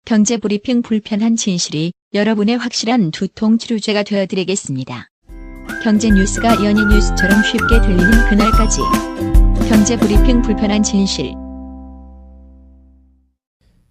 경제브리핑 불편한 진실이 여러분의 확실한 두통 치료제가 되어드리겠습니다. 경제 뉴스가 연예 뉴스처럼 쉽게 들리는 그날까지. 경제브리핑 불편한 진실.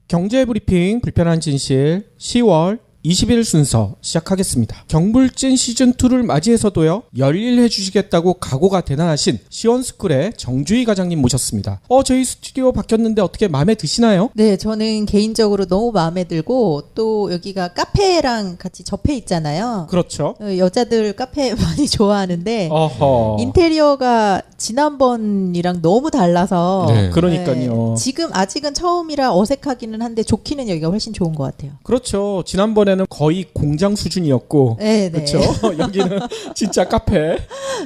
경제브리핑 불편한 진실 10월 20일 순서 시작하겠습니다. 경불진 시즌2를 맞이해서도요, 열일해 주시겠다고 각오가 대단하신 시원스쿨의 정주희 과장님 모셨습니다. 저희 스튜디오 바뀌었는데 어떻게 마음에 드시나요? 네, 저는 개인적으로 너무 마음에 들고, 또 여기가 카페랑 같이 접해 있잖아요. 그렇죠. 여자들 카페 많이 좋아하는데 어허. 인테리어가 지난번이랑 너무 달라서 네. 그러니까요. 지금 아직은 처음이라 어색하기는 한데 좋기는 여기가 훨씬 좋은 것 같아요. 그렇죠. 지난번에는 거의 공장 수준이었고, 네, 그렇죠. 여기는 진짜 카페.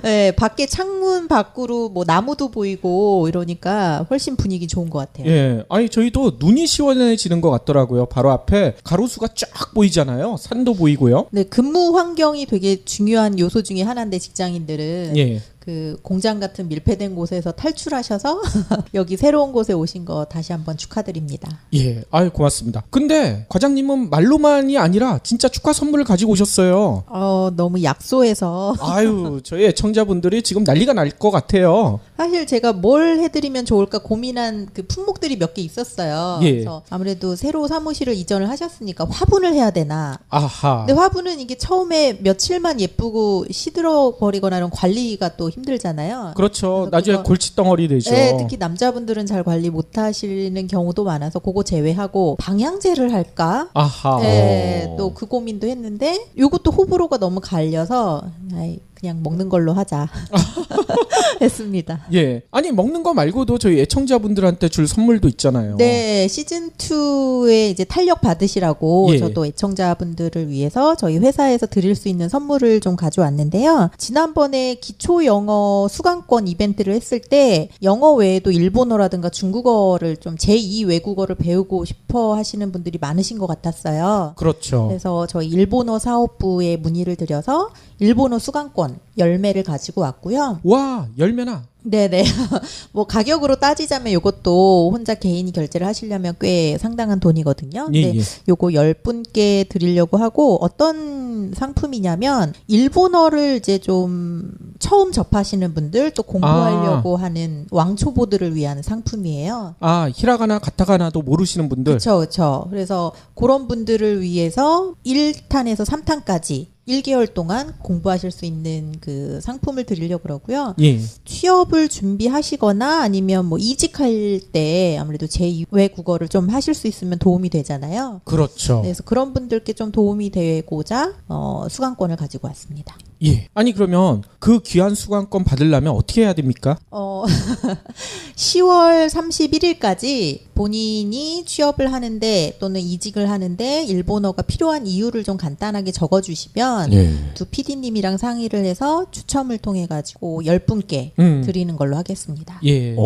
네, 밖에 창문 밖으로 뭐 나무도 보이고 이러니까 훨씬 분위기 좋은 것 같아요. 예, 아니 저희도 눈이 시원해지는 것 같더라고요. 바로 앞에 가로수가 쫙 보이잖아요. 산도 보이고요. 네, 근무 환경이 되게 중요한 요소 중에 하나인데 직장인들은 예. 그 공장 같은 밀폐된 곳에서 탈출하셔서 여기 새로운 곳에 오신 거 다시 한번 축하드립니다. 예, 아유 고맙습니다. 근데 과장님은 말로만이 아니라 진짜 축하 선물을 가지고 오셨어요. 너무 약소해서 아유, 저희 애청자분들이 지금 난리가 날 것 같아요. 사실 제가 뭘 해드리면 좋을까 고민한 그 품목들이 몇 개 있었어요. 예. 그래서 아무래도 새로 사무실을 이전을 하셨으니까 화분을 해야 되나. 아하. 근데 화분은 이게 처음에 며칠만 예쁘고 시들어 버리거나 이런 관리가 또 힘들잖아요. 그렇죠. 나중에 그거, 골칫덩어리 되죠. 네, 특히 남자분들은 잘 관리 못 하시는 경우도 많아서 그거 제외하고 방향제를 할까? 아하. 네, 또 그 고민도 했는데 요것도 호불호가 너무 갈려서 그냥 먹는 걸로 하자 했습니다. 예. 아니 먹는 거 말고도 저희 애청자분들한테 줄 선물도 있잖아요. 네, 시즌2에 이제 탄력 받으시라고 예. 저도 애청자분들을 위해서 저희 회사에서 드릴 수 있는 선물을 좀 가져왔는데요. 지난번에 기초 영어 수강권 이벤트를 했을 때 영어 외에도 일본어라든가 중국어를 좀 제2 외국어를 배우고 싶어 하시는 분들이 많으신 것 같았어요. 그렇죠. 그래서 저희 일본어 사업부에 문의를 드려서 일본어 수강권 10매를 가지고 왔고요. 와, 열매나. 네네. 뭐 가격으로 따지자면 이것도 혼자 개인이 결제를 하시려면 꽤 상당한 돈이거든요. 예, 근데 예. 요거 10분께 드리려고 하고 어떤 상품이냐면 일본어를 이제 좀 처음 접하시는 분들 또 공부하려고 하는 왕초보들을 위한 상품이에요. 아, 히라가나 가타가나도 모르시는 분들. 그렇죠. 그래서 그런 분들을 위해서 1탄에서 3탄까지 1개월 동안 공부하실 수 있는 그 상품을 드리려고 그러고요. 예. 취업을 준비하시거나 아니면 뭐 이직할 때 아무래도 제2외 국어를 좀 하실 수 있으면 도움이 되잖아요. 그렇죠. 그래서 그런 분들께 좀 도움이 되고자 수강권을 가지고 왔습니다. 예. 아니 그러면 그 귀한 수강권 받으려면 어떻게 해야 됩니까? 10월 31일까지 본인이 취업을 하는데 또는 이직을 하는데 일본어가 필요한 이유를 좀 간단하게 적어주시면 예. 두 PD님이랑 상의를 해서 추첨을 통해 가지고 10분께 드리는 걸로 하겠습니다. 예.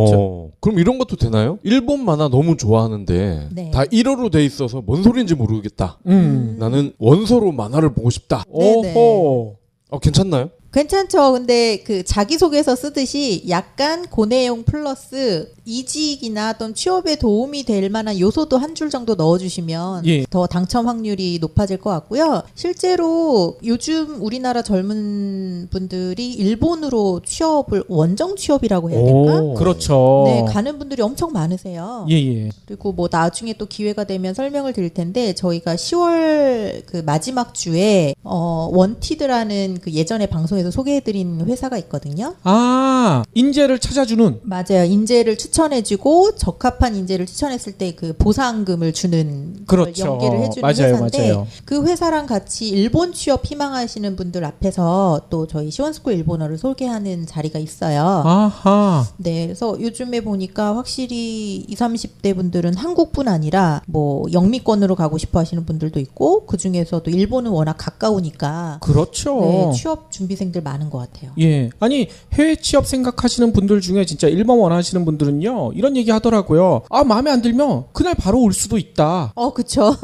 그럼 이런 것도 되나요? 일본 만화 너무 좋아하는데 네. 다 1어로 돼 있어서 뭔 소리인지 모르겠다. 나는 원서로 만화를 보고 싶다. 네네. 오호. 괜찮나요? 괜찮죠. 근데 그 자기소개서 쓰듯이 약간 고내용 플러스 이직이나 어떤 취업에 도움이 될 만한 요소도 한 줄 정도 넣어주시면 예. 더 당첨 확률이 높아질 것 같고요. 실제로 요즘 우리나라 젊은 분들이 일본으로 취업을 원정 취업이라고 해야 될까? 오. 그렇죠. 네, 가는 분들이 엄청 많으세요. 예, 예. 그리고 뭐 나중에 또 기회가 되면 설명을 드릴 텐데 저희가 10월 그 마지막 주에 원티드라는 그 예전에 방송에서 소개해드린 회사가 있거든요. 아, 인재를 찾아주는. 맞아요. 인재를 추천해주고 적합한 인재를 추천했을 때 그 보상금을 주는 걸 그렇죠. 연계를 해주는 맞아요, 회사인데 맞아요. 그 회사랑 같이 일본 취업 희망하시는 분들 앞에서 또 저희 시원스쿨 일본어를 소개하는 자리가 있어요. 아하. 네, 그래서 요즘에 보니까 확실히 20, 30대 분들은 한국뿐 아니라 뭐 영미권으로 가고 싶어 하시는 분들도 있고 그 중에서도 일본은 워낙 가까우니까 그렇죠. 네, 취업 준비생들 많은 것 같아요. 예. 아니, 해외 취업 생각하시는 분들 중에 진짜 일본 원하시는 분들은요, 이런 얘기 하더라고요. 아, 마음에 안 들면 그날 바로 올 수도 있다. 그쵸.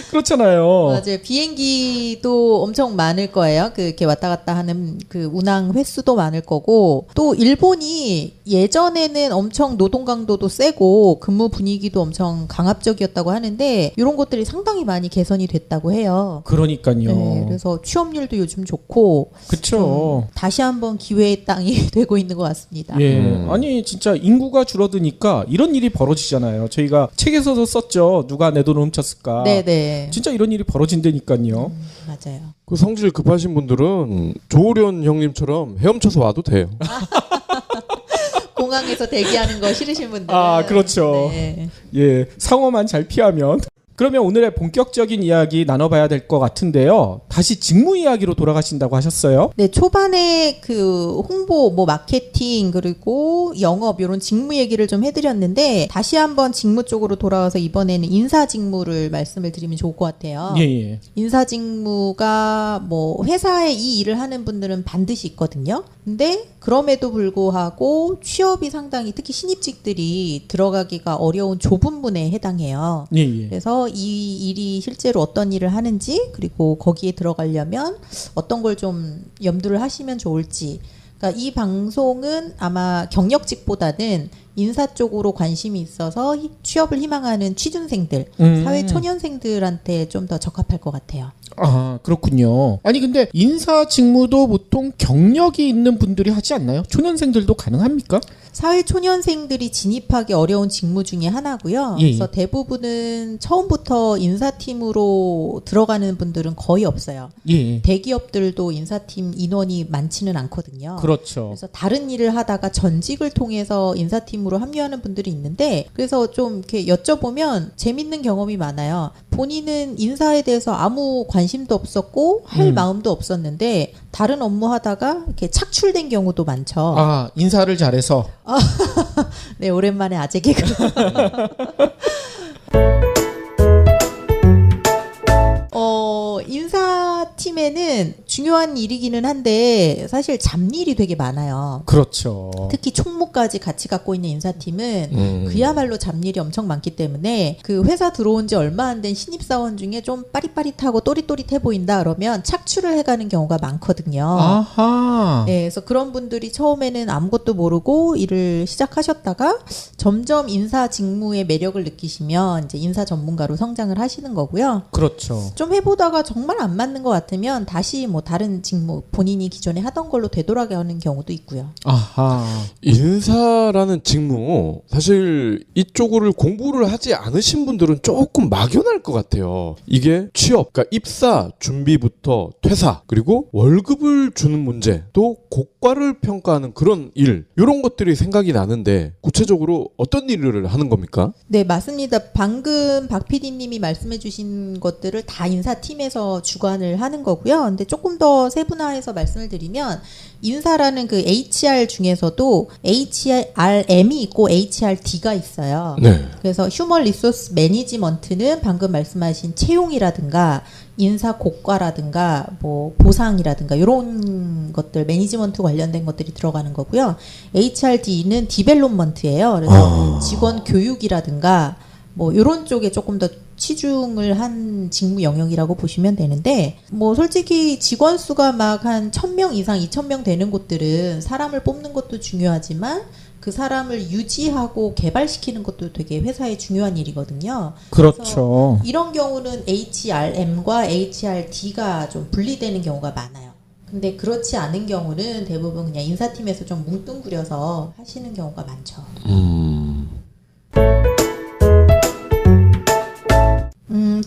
그렇잖아요. 맞아요. 비행기도 엄청 많을 거예요. 그 이렇게 왔다 갔다 하는 그 운항 횟수도 많을 거고 또 일본이 예전에는 엄청 노동 강도도 세고 근무 분위기도 엄청 강압적이었다고 하는데 이런 것들이 상당히 많이 개선이 됐다고 해요. 그러니까요. 네, 그래서 취업률도 요즘 좋고 그쵸. 다시 한번 기회의 땅이 되고 있는 것 같습니다. 예. 아니 진짜 인구가 줄어드니까 이런 일이 벌어지잖아요. 저희가 책에서도 썼죠. 누가 내 돈을 훔쳤을까. 네네. 진짜 이런 일이 벌어진다니까요. 맞아요. 그 성질 급하신 분들은 조오련 형님처럼 헤엄쳐서 와도 돼요. 공항에서 대기하는 거 싫으신 분들. 아, 그렇죠. 네. 예, 상어만 잘 피하면. 그러면 오늘의 본격적인 이야기 나눠봐야 될 것 같은데요. 다시 직무 이야기로 돌아가신다고 하셨어요? 네, 초반에 그 홍보, 뭐 마케팅 그리고 영업 이런 직무 얘기를 좀 해드렸는데 다시 한번 직무 쪽으로 돌아와서 이번에는 인사 직무를 말씀을 드리면 좋을 것 같아요. 예, 예. 인사 직무가 뭐 회사에 이 일을 하는 분들은 반드시 있거든요. 근데 그럼에도 불구하고 취업이 상당히 특히 신입직들이 들어가기가 어려운 좁은 문에 해당해요. 예, 예. 그래서 이 일이 실제로 어떤 일을 하는지 그리고 거기에 들어가려면 어떤 걸 좀 염두를 하시면 좋을지. 그러니까 이 방송은 아마 경력직보다는 인사 쪽으로 관심이 있어서 취업을 희망하는 취준생들, 사회 초년생들한테 좀 더 적합할 것 같아요. 아, 그렇군요. 아니 근데 인사 직무도 보통 경력이 있는 분들이 하지 않나요? 초년생들도 가능합니까? 사회 초년생들이 진입하기 어려운 직무 중에 하나고요. 예, 예. 그래서 대부분은 처음부터 인사팀으로 들어가는 분들은 거의 없어요. 예. 대기업들도 인사팀 인원이 많지는 않거든요. 그렇죠. 그래서 다른 일을 하다가 전직을 통해서 인사팀으로 합류하는 분들이 있는데 그래서 좀 이렇게 여쭤보면 재밌는 경험이 많아요. 본인은 인사에 대해서 아무 관심도 없었고 할 마음도 없었는데 다른 업무 하다가 이렇게 착출된 경우도 많죠. 아, 인사를 잘해서. 네, 오랜만에 아재 개그. 인사팀에는 중요한 일이기는 한데 사실 잡일이 되게 많아요. 그렇죠. 특히 총무까지 같이 갖고 있는 인사팀은 그야말로 잡일이 엄청 많기 때문에 그 회사 들어온 지 얼마 안 된 신입사원 중에 좀 빠릿빠릿하고 또릿또릿해 보인다 그러면 착출을 해가는 경우가 많거든요. 아하. 네, 그래서 그런 분들이 처음에는 아무것도 모르고 일을 시작하셨다가 점점 인사 직무의 매력을 느끼시면 이제 인사 전문가로 성장을 하시는 거고요. 그렇죠. 좀 해보다가 정말 안 맞는 것 같으면 다시 뭐 다른 직무 본인이 기존에 하던 걸로 되돌아가는 경우도 있고요. 아하. 인사라는 직무 사실 이쪽을 공부를 하지 않으신 분들은 조금 막연할 것 같아요. 이게 취업, 그러니까 입사 준비부터 퇴사 그리고 월급을 주는 문제 또 고과를 평가하는 그런 일 이런 것들이 생각이 나는데 구체적으로 어떤 일을 하는 겁니까? 네, 맞습니다. 방금 박 PD님이 말씀해 주신 것들을 다 인사팀에서 주관을 하는 거고요. 근데 조금 더 세분화해서 말씀을 드리면 인사라는 그 HR 중에서도 HRM이 있고 HRD가 있어요. 네. 그래서 휴먼 리소스 매니지먼트는 방금 말씀하신 채용이라든가 인사 고과라든가 뭐 보상이라든가 이런 것들 매니지먼트 관련된 것들이 들어가는 거고요. HRD는 디벨롭먼트예요. 그래서 직원 교육이라든가 뭐 이런 쪽에 조금 더 치중을 한 직무 영역이라고 보시면 되는데 뭐 솔직히 직원 수가 막 한 1,000명 이상 2,000명 되는 곳들은 사람을 뽑는 것도 중요하지만 그 사람을 유지하고 개발시키는 것도 되게 회사의 중요한 일이거든요. 그렇죠. 이런 경우는 HRM과 HRD가 좀 분리되는 경우가 많아요. 근데 그렇지 않은 경우는 대부분 그냥 인사팀에서 좀 뭉뚱그려서 하시는 경우가 많죠.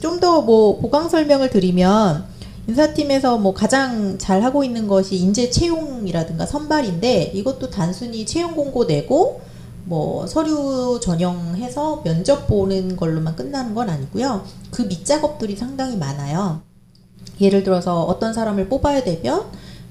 좀 더 뭐 보강 설명을 드리면 인사팀에서 뭐 가장 잘 하고 있는 것이 인재 채용이라든가 선발인데 이것도 단순히 채용 공고 내고 뭐 서류 전형해서 면접 보는 걸로만 끝나는 건 아니고요. 그 밑작업들이 상당히 많아요. 예를 들어서 어떤 사람을 뽑아야 되면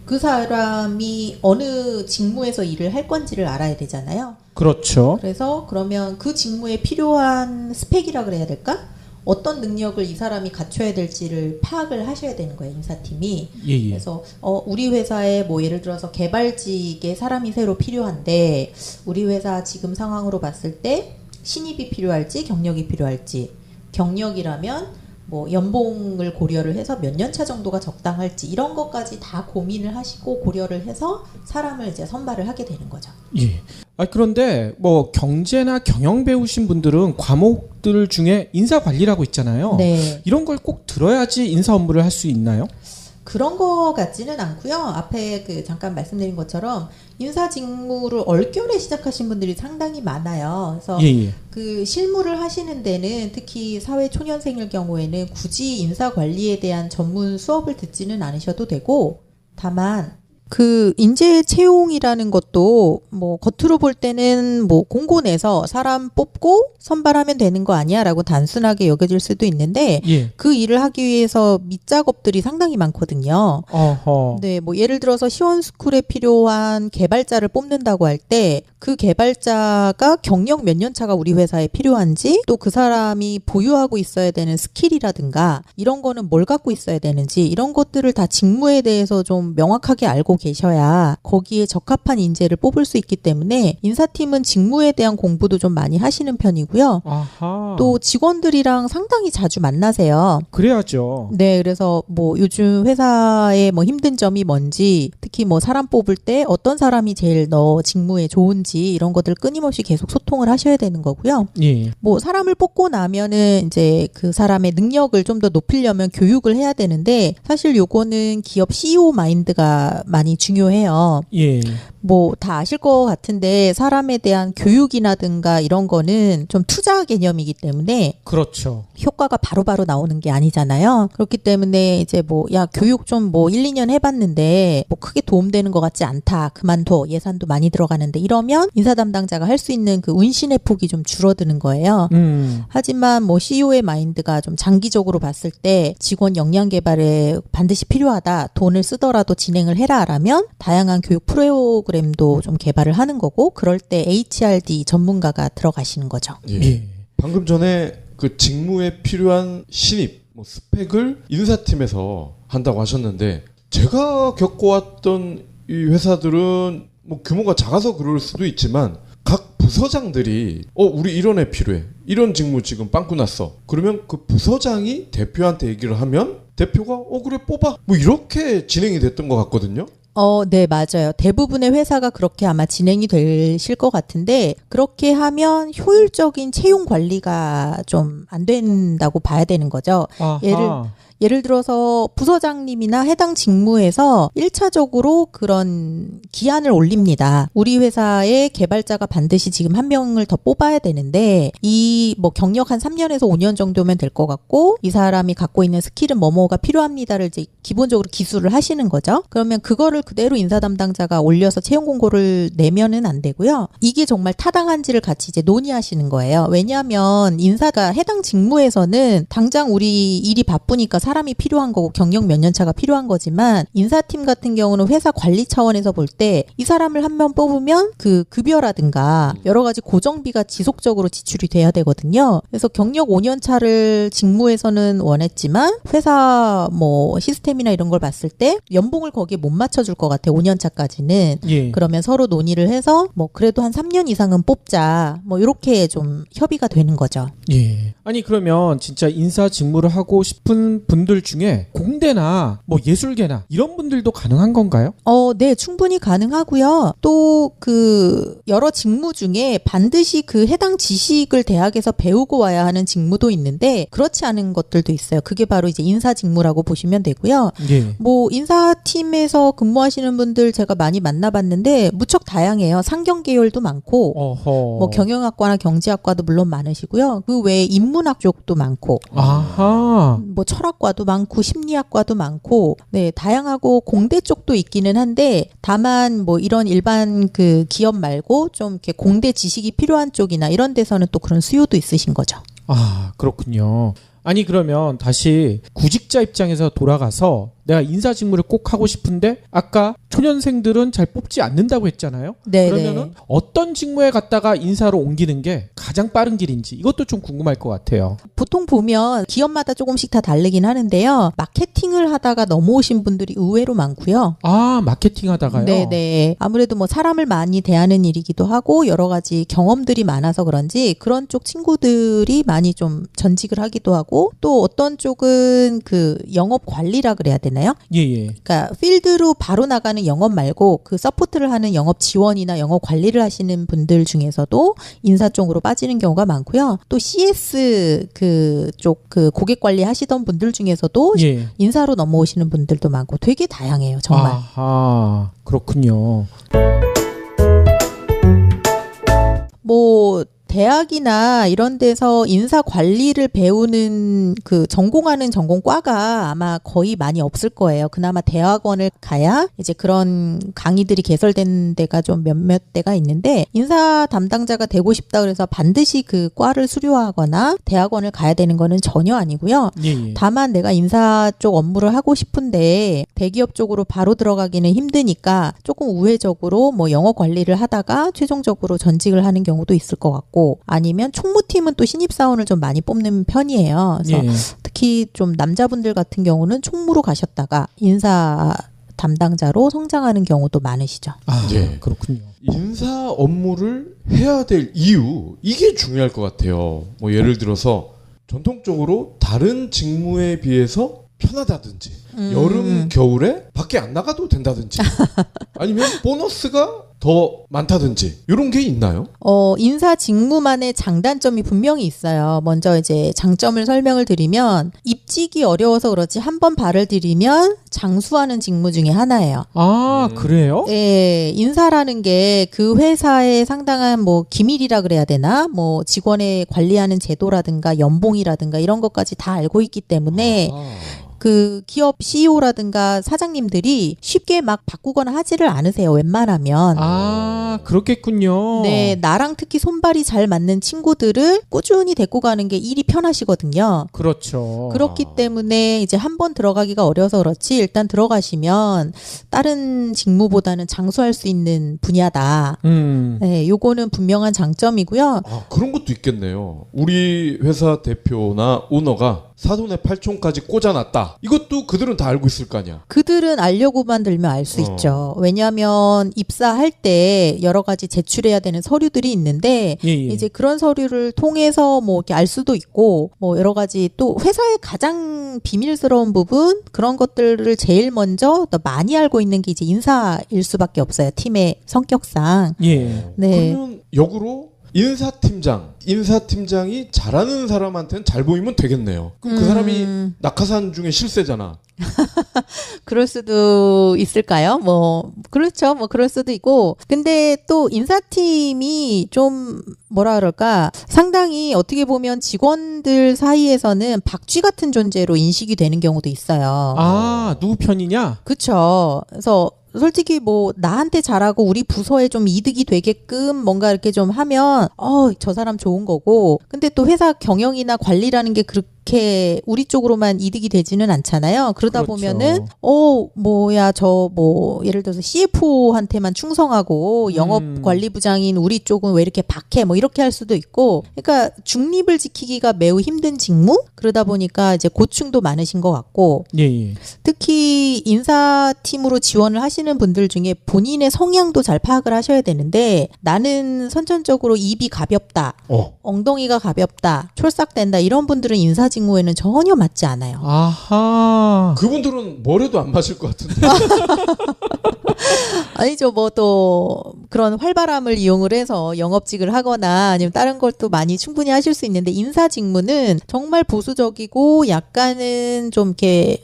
그 사람이 어느 직무에서 일을 할 건지를 알아야 되잖아요. 그렇죠. 그래서 그러면 그 직무에 필요한 스펙이라 그래야 될까? 어떤 능력을 이 사람이 갖춰야 될지를 파악을 하셔야 되는 거예요, 인사팀이. 예. 그래서 우리 회사에 뭐 예를 들어서 개발직에 사람이 새로 필요한데 우리 회사 지금 상황으로 봤을 때 신입이 필요할지 경력이 필요할지, 경력이라면 뭐 연봉을 고려를 해서 몇 년 차 정도가 적당할지 이런 것까지 다 고민을 하시고 고려를 해서 사람을 이제 선발을 하게 되는 거죠. 예. 그런데 뭐 경제나 경영 배우신 분들은 과목들 중에 인사 관리라고 있잖아요. 네. 이런 걸 꼭 들어야지 인사 업무를 할 수 있나요? 그런 거 같지는 않고요. 앞에 잠깐 말씀드린 것처럼 인사 직무를 얼결에 시작하신 분들이 상당히 많아요. 그래서 예. 그 실무를 하시는 데는 특히 사회 초년생일 경우에는 굳이 인사 관리에 대한 전문 수업을 듣지는 않으셔도 되고, 다만 그 인재 채용이라는 것도 뭐 겉으로 볼 때는 뭐 공고 내서 사람 뽑고 선발하면 되는 거 아니야라고 단순하게 여겨질 수도 있는데 예. 그 일을 하기 위해서 밑작업들이 상당히 많거든요. 어허. 네, 뭐 예를 들어서 시원스쿨에 필요한 개발자를 뽑는다고 할 때 그 개발자가 경력 몇 년 차가 우리 회사에 필요한지, 또 그 사람이 보유하고 있어야 되는 스킬이라든가 이런 거는 뭘 갖고 있어야 되는지, 이런 것들을 다 직무에 대해서 좀 명확하게 알고 계셔야 거기에 적합한 인재를 뽑을 수 있기 때문에 인사팀은 직무에 대한 공부도 좀 많이 하시는 편이고요. 아하. 또 직원들이랑 상당히 자주 만나세요. 그래야죠. 네, 그래서 뭐 요즘 회사의 뭐 힘든 점이 뭔지, 특히 뭐 사람 뽑을 때 어떤 사람이 제일 너 직무에 좋은지 이런 것들 끊임없이 계속 소통을 하셔야 되는 거고요. 예. 뭐 사람을 뽑고 나면은 이제 그 사람의 능력을 좀 더 높이려면 교육을 해야 되는데, 사실 요거는 기업 CEO 마인드가 많이 중요해요. 예. 뭐 다 아실 것 같은데 사람에 대한 교육이라든가 이런 거는 좀 투자 개념이기 때문에 그렇죠. 효과가 바로바로 나오는 게 아니잖아요. 그렇기 때문에 이제 뭐 야 교육 좀 뭐 1, 2년 해봤는데 뭐 크게 도움되는 것 같지 않다, 그만둬, 예산도 많이 들어가는데, 이러면 인사 담당자가 할 수 있는 그 운신의 폭이 좀 줄어드는 거예요. 하지만 뭐 CEO의 마인드가 좀 장기적으로 봤을 때 직원 역량 개발에 반드시 필요하다, 돈을 쓰더라도 진행을 해라라면 다양한 교육 프로그램도 좀 개발을 하는 거고, 그럴 때 HRD 전문가가 들어가시는 거죠. 예. 방금 전에 그 직무에 필요한 신입, 뭐 스펙을 인사팀에서 한다고 하셨는데, 제가 겪어왔던 이 회사들은 뭐 규모가 작아서 그럴 수도 있지만 각 부서장들이 우리 이런 애 필요해, 이런 직무 지금 빵꾸 났어, 그러면 그 부서장이 대표한테 얘기를 하면 대표가 그래 뽑아, 뭐 이렇게 진행이 됐던 것 같거든요. 네, 맞아요. 대부분의 회사가 그렇게 아마 진행이 되실 것 같은데, 그렇게 하면 효율적인 채용 관리가 좀 안 된다고 봐야 되는 거죠. 아하. 예를 들어서 부서장님이나 해당 직무에서 1차적으로 그런 기한을 올립니다. 우리 회사의 개발자가 반드시 지금 한 명을 더 뽑아야 되는데, 이 뭐 경력 한 3년에서 5년 정도면 될 것 같고, 이 사람이 갖고 있는 스킬은 뭐뭐가 필요합니다를 이제 기본적으로 기술을 하시는 거죠. 그러면 그거를 그대로 인사 담당자가 올려서 채용 공고를 내면은 안 되고요. 이게 정말 타당한지를 같이 이제 논의하시는 거예요. 왜냐하면 인사가 해당 직무에서는 당장 우리 일이 바쁘니까 사람이 필요한 거고 경력 몇 년 차가 필요한 거지만, 인사팀 같은 경우는 회사 관리 차원에서 볼 때 이 사람을 한 명 뽑으면 그 급여라든가 여러 가지 고정비가 지속적으로 지출이 돼야 되거든요. 그래서 경력 5년 차를 직무에서는 원했지만 회사 뭐 시스템이나 이런 걸 봤을 때 연봉을 거기에 못 맞춰줄 것 같아, 5년 차까지는. 예. 그러면 서로 논의를 해서 뭐 그래도 한 3년 이상은 뽑자, 뭐 이렇게 좀 협의가 되는 거죠. 예. 아니 그러면 진짜 인사 직무를 하고 싶은 분들 중에 공대나 뭐 예술계나 이런 분들도 가능한 건가요? 네, 충분히 가능하고요. 또 그 여러 직무 중에 반드시 그 해당 지식을 대학에서 배우고 와야 하는 직무도 있는데, 그렇지 않은 것들도 있어요. 그게 바로 이제 인사 직무라고 보시면 되고요. 예. 뭐 인사팀에서 근무하시는 분들 제가 많이 만나봤는데 무척 다양해요. 상경 계열도 많고, 어허. 뭐 경영학과나 경제학과도 물론 많으시고요. 그 외에 인문학 쪽도 많고, 아하. 뭐 철학과도 많고 심리학과도 많고, 네, 다양하고 공대 쪽도 있기는 한데, 다만 뭐 이런 일반 그 기업 말고 좀 이렇게 공대 지식이 필요한 쪽이나 이런 데서는 또 그런 수요도 있으신 거죠. 아, 그렇군요. 아니 그러면 다시 구직자 입장에서 돌아가서 내가 인사 직무를 꼭 하고 싶은데 아까 초년생들은 잘 뽑지 않는다고 했잖아요. 네, 그러면은 어떤 직무에 갔다가 인사로 옮기는 게 가장 빠른 길인지 이것도 좀 궁금할 것 같아요. 보통 보면 기업마다 조금씩 다 다르긴 하는데요. 마케팅을 하다가 넘어오신 분들이 의외로 많고요. 아, 마케팅 하다가요? 네네. 아무래도 뭐 사람을 많이 대하는 일이기도 하고 여러 가지 경험들이 많아서 그런지 그런 쪽 친구들이 많이 좀 전직을 하기도 하고, 또 어떤 쪽은 그 영업 관리라 그래야 되나요? 있잖아요. 예. 그러니까 필드로 바로 나가는 영업 말고 그 서포트를 하는 영업 지원이나 영업 관리를 하시는 분들 중에서도 인사 쪽으로 빠지는 경우가 많고요. 또 CS 그쪽 그 고객 관리 하시던 분들 중에서도 예. 인사로 넘어오시는 분들도 많고 되게 다양해요, 정말. 아하, 그렇군요. 뭐 대학이나 이런 데서 인사 관리를 배우는 그 전공하는 전공과가 아마 거의 많이 없을 거예요. 그나마 대학원을 가야 이제 그런 강의들이 개설된 데가 좀 몇몇 데가 있는데 인사 담당자가 되고 싶다 그래서 반드시 그 과를 수료하거나 대학원을 가야 되는 거는 전혀 아니고요. 예. 다만 내가 인사 쪽 업무를 하고 싶은데 대기업 쪽으로 바로 들어가기는 힘드니까 조금 우회적으로 뭐 영어 관리를 하다가 최종적으로 전직을 하는 경우도 있을 것 같고 아니면 총무팀은 또 신입사원을 좀 많이 뽑는 편이에요. 그래서 예. 특히 좀 남자분들 같은 경우는 총무로 가셨다가 인사 담당자로 성장하는 경우도 많으시죠. 아, 예. 그렇군요. 인사 업무를 해야 될 이유 이게 중요할 것 같아요. 뭐 예를 들어서 전통적으로 다른 직무에 비해서 편하다든지 여름 겨울에 밖에 안 나가도 된다든지 아니면 보너스가 더 많다든지 이런 게 있나요? 인사 직무만의 장단점이 분명히 있어요. 먼저 이제 장점을 설명을 드리면 입직이 어려워서 그렇지 한 번 발을 들이면 장수하는 직무 중에 하나예요. 아, 그래요? 예, 인사라는 게 그 회사의 상당한 뭐 기밀이라 그래야 되나? 뭐 직원의 관리하는 제도라든가 연봉이라든가 이런 것까지 다 알고 있기 때문에 그 기업 CEO라든가 사장님들이 쉽게 막 바꾸거나 하지를 않으세요. 웬만하면. 아, 그렇겠군요. 네, 나랑 특히 손발이 잘 맞는 친구들을 꾸준히 데리고 가는 게 일이 편하시거든요. 그렇죠. 그렇기 때문에 이제 한 번 들어가기가 어려서 그렇지 일단 들어가시면 다른 직무보다는 장수할 수 있는 분야다. 네, 요거는 분명한 장점이고요. 아, 그런 것도 있겠네요. 우리 회사 대표나 오너가 사돈의 팔촌까지 꽂아놨다. 이것도 그들은 다 알고 있을 거 아니야. 그들은 알려고만 들면 알 수 있죠. 왜냐하면 입사할 때 여러 가지 제출해야 되는 서류들이 있는데 예. 이제 그런 서류를 통해서 뭐 이렇게 알 수도 있고 뭐 여러 가지 또 회사의 가장 비밀스러운 부분 그런 것들을 제일 먼저 더 많이 알고 있는 게 이제 인사일 수밖에 없어요. 팀의 성격상. 예. 네. 그러면 역으로 인사팀장이 잘하는 사람한테는 잘 보이면 되겠네요. 그럼 그 사람이 낙하산 중에 실세잖아. 그럴 수도 있을까요? 뭐 그렇죠. 뭐 그럴 수도 있고. 근데 또 인사팀이 좀 뭐라 그럴까? 상당히 어떻게 보면 직원들 사이에서는 박쥐 같은 존재로 인식이 되는 경우도 있어요. 아, 누구 편이냐? 그렇죠. 그래서 솔직히 뭐 나한테 잘하고 우리 부서에 좀 이득이 되게끔 뭔가 이렇게 좀 하면 저 사람 좋은 거고. 근데 또 회사 경영이나 관리라는 게 그렇게 우리 쪽으로만 이득이 되지는 않잖아요. 그러다 그렇죠. 보면은 예를 들어서 CFO한테만 충성하고 영업 관리부장인 우리 쪽은 왜 이렇게 박해 뭐 이렇게 할 수도 있고. 그러니까 중립을 지키기가 매우 힘든 직무? 그러다 보니까 이제 고충도 많으신 것 같고. 예. 특히 인사팀으로 지원을 하시는 분들 중에 본인의 성향도 잘 파악을 하셔야 되는데 나는 선천적으로 입이 가볍다, 엉덩이가 가볍다, 촐싹댄다 이런 분들은 인사 직무에는 전혀 맞지 않아요. 아하. 그분들은 뭐래도 안 맞을 것 같은데. 아니죠. 뭐 또 그런 활발함을 이용을 해서 영업직을 하거나 아니면 다른 걸 또 많이 충분히 하실 수 있는데 인사 직무는 정말 보수적이고 약간은 좀 이렇게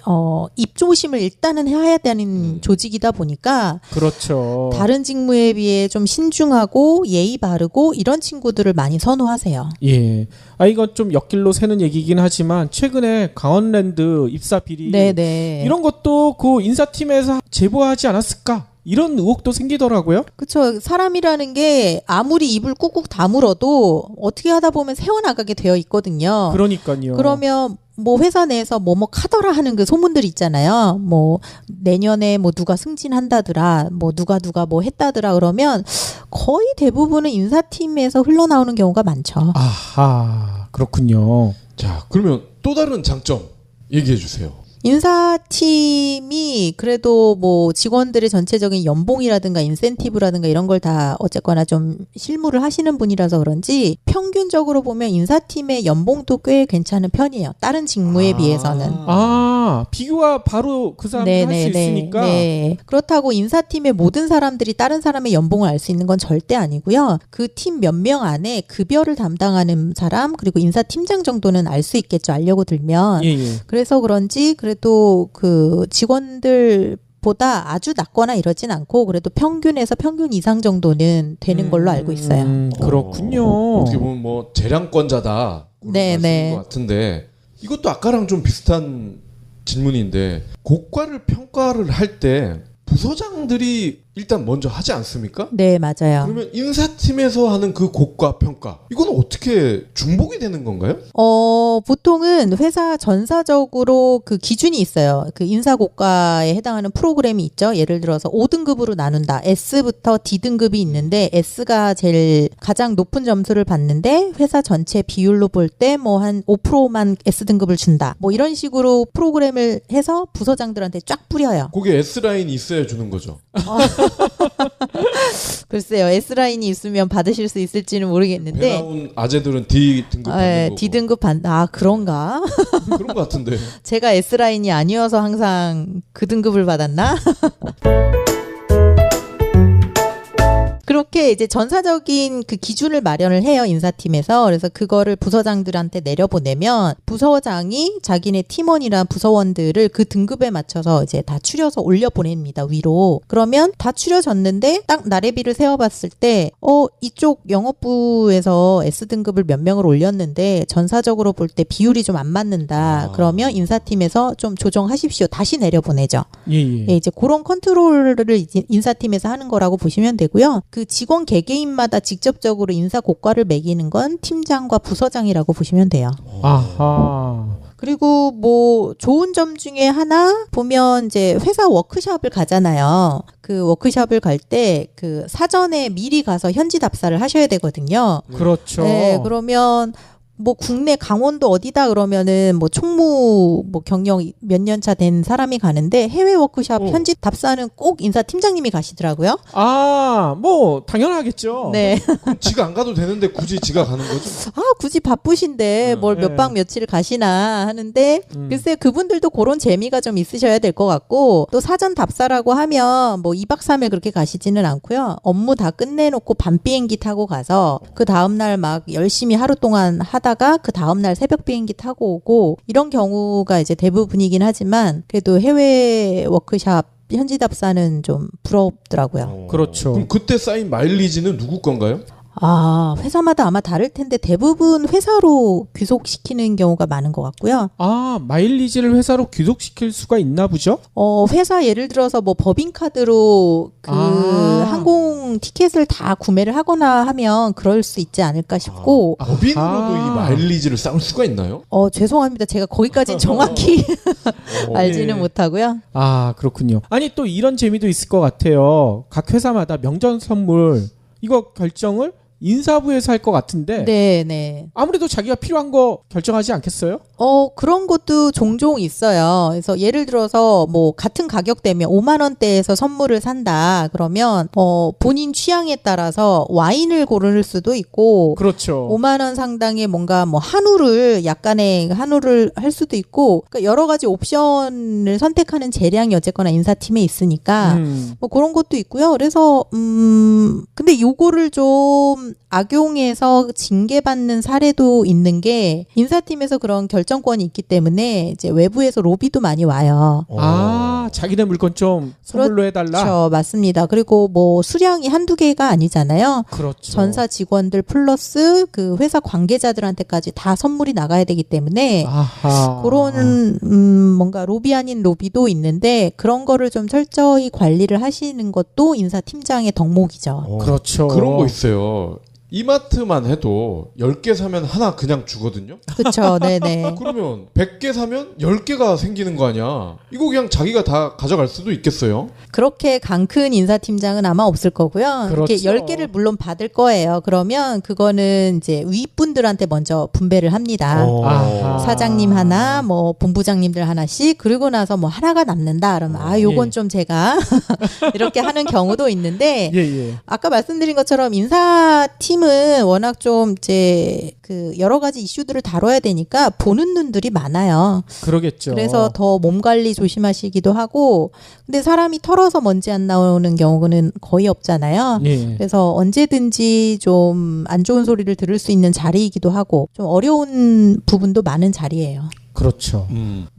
입조심을 일단은 해야 되는 조직이다 보니까 그렇죠. 다른 직무에 비해 좀 신중하고 예의 바르고 이런 친구들을 많이 선호하세요. 예. 이건 좀 옆길로 새는 얘기긴 하지만 최근에 강원랜드 입사 비리 네네. 이런 것도 그 인사팀에서 제보하지 않았을까? 이런 의혹도 생기더라고요. 그렇죠. 사람이라는 게 아무리 입을 꾹꾹 다물어도 어떻게 하다 보면 새어나가게 되어 있거든요. 그러니까요. 그러면 뭐 회사 내에서 뭐 카더라 하는 그 소문들 있잖아요. 뭐 내년에 뭐 누가 승진한다더라, 뭐 누가 뭐 했다더라 그러면 거의 대부분은 인사팀에서 흘러나오는 경우가 많죠. 아하, 그렇군요. 자, 그러면 또 다른 장점 얘기해 주세요. 인사팀이 그래도 뭐 직원들의 전체적인 연봉이라든가 인센티브라든가 이런 걸 다 어쨌거나 좀 실무를 하시는 분이라서 그런지 평균적으로 보면 인사팀의 연봉도 꽤 괜찮은 편이에요. 다른 직무에 비해서는. 비교가 바로 그 사람들 할 수 있으니까. 네. 그렇다고 인사팀의 모든 사람들이 다른 사람의 연봉을 알 수 있는 건 절대 아니고요. 그 팀 몇 명 안에 급여를 담당하는 사람 그리고 인사팀장 정도는 알 수 있겠죠. 알려고 들면. 예, 예. 그래서 그런지 그래도 그 직원들 보다 아주 낮거나 이러진 않고 그래도 평균에서 평균 이상 정도는 되는 걸로 알고 있어요. 그렇군요. 어떻게 보면 뭐 재량권자다. 네, 말씀인 네. 것 같은데 이것도 아까랑 좀 비슷한 질문인데 고과를 평가를 할 때 부서장들이 일단 먼저 하지 않습니까? 네, 맞아요. 그러면 인사팀에서 하는 그 고과 평가 이건 어떻게 중복이 되는 건가요? 보통은 회사 전사적으로 그 기준이 있어요. 그 인사고과에 해당하는 프로그램이 있죠. 예를 들어서 5등급으로 나눈다. S부터 D등급이 있는데 S가 제일 가장 높은 점수를 받는데 회사 전체 비율로 볼 때 뭐 한 5%만 S등급을 준다. 뭐 이런 식으로 프로그램을 해서 부서장들한테 쫙 뿌려요. 거기에 S라인이 있어야 주는 거죠. 글쎄요. S라인이 있으면 받으실 수 있을지는 배 모르겠는데 나온 아재들은 D등급 받는 네, 거고. D등급 그런가? 그런 것 같은데. 제가 S라인이 아니어서 항상 그 등급을 받았나? 그렇게 이제 전사적인 그 기준을 마련을 해요, 인사팀에서. 그래서 그거를 부서장들한테 내려보내면 부서장이 자기네 팀원이나 부서원들을 그 등급에 맞춰서 이제 다 추려서 올려보냅니다, 위로. 그러면 다 추려졌는데 딱 나래비를 세워봤을 때 이쪽 영업부에서 S등급을 몇 명을 올렸는데 전사적으로 볼 때 비율이 좀 안 맞는다. 그러면 인사팀에서 좀 조정하십시오. 다시 내려보내죠. 예, 예. 예, 이제 그런 컨트롤을 이제 인사팀에서 하는 거라고 보시면 되고요. 그 직원 개개인마다 직접적으로 인사 고과를 매기는 건 팀장과 부서장이라고 보시면 돼요. 아하. 그리고 뭐 좋은 점 중에 하나 보면 이제 회사 워크숍을 가잖아요. 그 워크숍을 갈 때 그 사전에 미리 가서 현지 답사를 하셔야 되거든요. 그렇죠. 네, 그러면 뭐 국내 강원도 어디다 그러면은 뭐 총무 뭐 경력 몇 년 차 된 사람이 가는데 해외 워크숍 현지 답사는 꼭 인사팀장님이 가시더라고요. 뭐 당연하겠죠. 네. 그럼 지가 안 가도 되는데 굳이 지가 가는 거죠? 굳이 바쁘신데 뭘 몇 박 며칠 가시나 하는데 글쎄 그분들도 그런 재미가 좀 있으셔야 될 것 같고 또 사전 답사라고 하면 뭐 2박 3일 그렇게 가시지는 않고요. 업무 다 끝내놓고 밤 비행기 타고 가서 그 다음날 막 열심히 하루 동안 하다가 그 다음날 새벽 비행기 타고 오고 이런 경우가 이제 대부분이긴 하지만 그래도 해외 워크숍 현지 답사는 좀 부럽더라고요. 그렇죠. 그럼 그때 쌓인 마일리지는 누구 건가요? 회사마다 아마 다를 텐데 대부분 회사로 귀속시키는 경우가 많은 것 같고요. 마일리지를 회사로 귀속시킬 수가 있나 보죠? 회사 예를 들어서 뭐 법인카드로 그 항공 티켓을 다 구매를 하거나 하면 그럴 수 있지 않을까 싶고. 법인으로도 이 마일리지를 쌓을 수가 있나요? 죄송합니다. 제가 거기까지는 정확히 알지는 못하고요. 그렇군요. 아니 또 이런 재미도 있을 것 같아요. 각 회사마다 명절 선물 이거 결정을 인사부에서 할 것 같은데 네. 아무래도 자기가 필요한 거 결정하지 않겠어요? 그런 것도 종종 있어요. 그래서 예를 들어서 뭐 같은 가격대면 5만 원대에서 선물을 산다. 그러면 본인 취향에 따라서 와인을 고를 수도 있고 그렇죠. 5만 원 상당의 뭔가 뭐 약간의 한우를 할 수도 있고 그러니까 여러 가지 옵션을 선택하는 재량이 어쨌거나 인사팀에 있으니까 뭐 그런 것도 있고요. 그래서 근데 요거를 좀 악용해서 징계받는 사례도 있는 게 인사팀에서 그런 결정권이 있기 때문에 이제 외부에서 로비도 많이 와요. 자기네 물건 좀 선물로 해달라. 그렇죠, 맞습니다. 그리고 뭐 수량이 한두 개가 아니잖아요. 그렇죠. 전사 직원들 플러스 그 회사 관계자들한테까지 다 선물이 나가야 되기 때문에 그런 뭔가 로비 아닌 로비도 있는데 그런 거를 좀 철저히 관리를 하시는 것도 인사팀장의 덕목이죠. 그렇죠. 그런 거 있어요. 이마트만 해도 10개 사면 하나 그냥 주거든요. 그렇죠. 네네. 그러면 100개 사면 10개가 생기는 거 아니야. 이거 그냥 자기가 다 가져갈 수도 있겠어요. 그렇게 강큰 인사팀장은 아마 없을 거고요. 그렇죠. 이렇게 10개를 물론 받을 거예요. 그러면 그거는 이제 윗분들한테 먼저 분배를 합니다. 사장님 하나, 뭐 본부장님들 하나씩 그러고 나서 뭐 하나가 남는다. 그러면 요건 좀 제가 이렇게 하는 경우도 있는데 예. 아까 말씀드린 것처럼 인사팀 팀은 워낙 좀 이제 그 여러 가지 이슈들을 다뤄야 되니까 보는 눈들이 많아요. 그러겠죠. 그래서 더 몸 관리 조심하시기도 하고, 근데 사람이 털어서 먼지 안 나오는 경우는 거의 없잖아요. 예. 그래서 언제든지 좀 안 좋은 소리를 들을 수 있는 자리이기도 하고 좀 어려운 부분도 많은 자리예요. 그렇죠.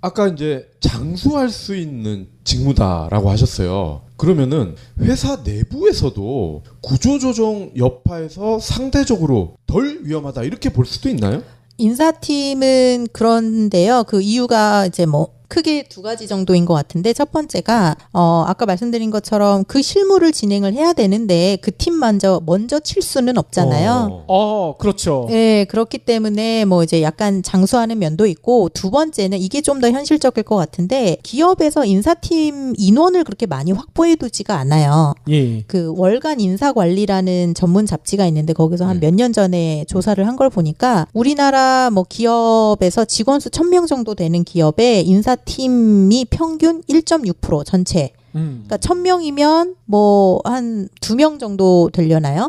아까 이제 장수할 수 있는 직무다라고 하셨어요. 그러면은 회사 내부에서도 구조조정 여파에서 상대적으로 덜 위험하다 이렇게 볼 수도 있나요? 인사팀은 그런데요. 그 이유가 이제 뭐 크게 두 가지 정도인 것 같은데, 첫 번째가 아까 말씀드린 것처럼 그 실무를 진행을 해야 되는데 그 팀 먼저 칠 수는 없잖아요. 그렇죠. 네, 그렇기 때문에 뭐 이제 약간 장수하는 면도 있고, 두 번째는 이게 좀 더 현실적일 것 같은데, 기업에서 인사팀 인원을 그렇게 많이 확보해 두지가 않아요. 예. 그 월간 인사관리라는 전문 잡지가 있는데 거기서 한 몇 년 전에 조사를 한 걸 보니까 우리나라 뭐 기업에서 직원 수 1000명 정도 되는 기업에 인사팀이 평균 1.6% 전체. 그러니까 1000명이면 뭐 한 2명 정도 되려나요?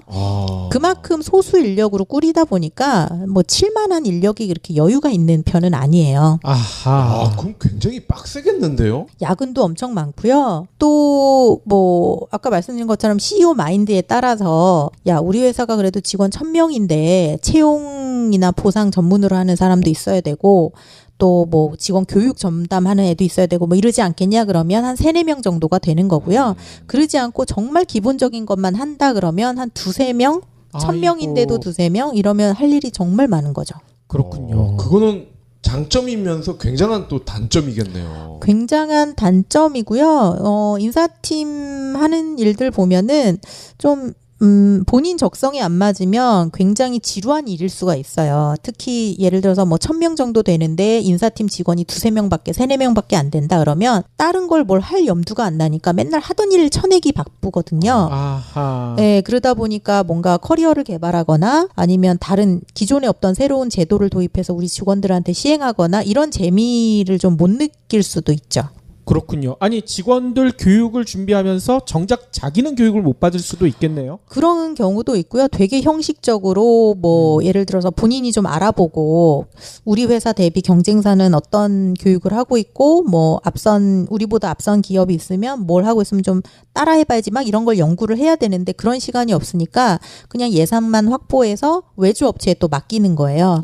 그만큼 소수 인력으로 꾸리다 보니까 뭐 칠만한 인력이 그렇게 여유가 있는 편은 아니에요. 아하. 그럼 굉장히 빡세겠는데요? 야근도 엄청 많고요. 또 뭐 아까 말씀드린 것처럼 CEO 마인드에 따라서 야, 우리 회사가 그래도 직원 1000명인데 채용이나 보상 전문으로 하는 사람도 있어야 되고, 또 뭐 직원 교육 전담하는 애도 있어야 되고 뭐 이러지 않겠냐 그러면 한 3-4명 정도가 되는 거고요. 그러지 않고 정말 기본적인 것만 한다 그러면 한 2-3명? 1000명인데도 2-3명? 이러면 할 일이 정말 많은 거죠. 그렇군요. 그거는 장점이면서 굉장한 또 단점이겠네요. 굉장한 단점이고요. 인사팀 하는 일들 보면은 좀 본인 적성에 안 맞으면 굉장히 지루한 일일 수가 있어요. 특히 예를 들어서 뭐 1000명 정도 되는데 인사팀 직원이 2-3명밖에 3-4명밖에 안 된다 그러면 다른 걸 뭘 할 염두가 안 나니까 맨날 하던 일 쳐내기 바쁘거든요. 아하. 네, 그러다 보니까 뭔가 커리어를 개발하거나 아니면 다른 기존에 없던 새로운 제도를 도입해서 우리 직원들한테 시행하거나 이런 재미를 좀 못 느낄 수도 있죠. 그렇군요. 아니, 직원들 교육을 준비하면서 정작 자기는 교육을 못 받을 수도 있겠네요. 그런 경우도 있고요. 되게 형식적으로 뭐 예를 들어서 본인이 좀 알아보고 우리 회사 대비 경쟁사는 어떤 교육을 하고 있고 뭐 우리보다 앞선 기업이 있으면 뭘 하고 있으면 좀 따라해봐야지 막 이런 걸 연구를 해야 되는데 그런 시간이 없으니까 그냥 예산만 확보해서 외주 업체에 또 맡기는 거예요.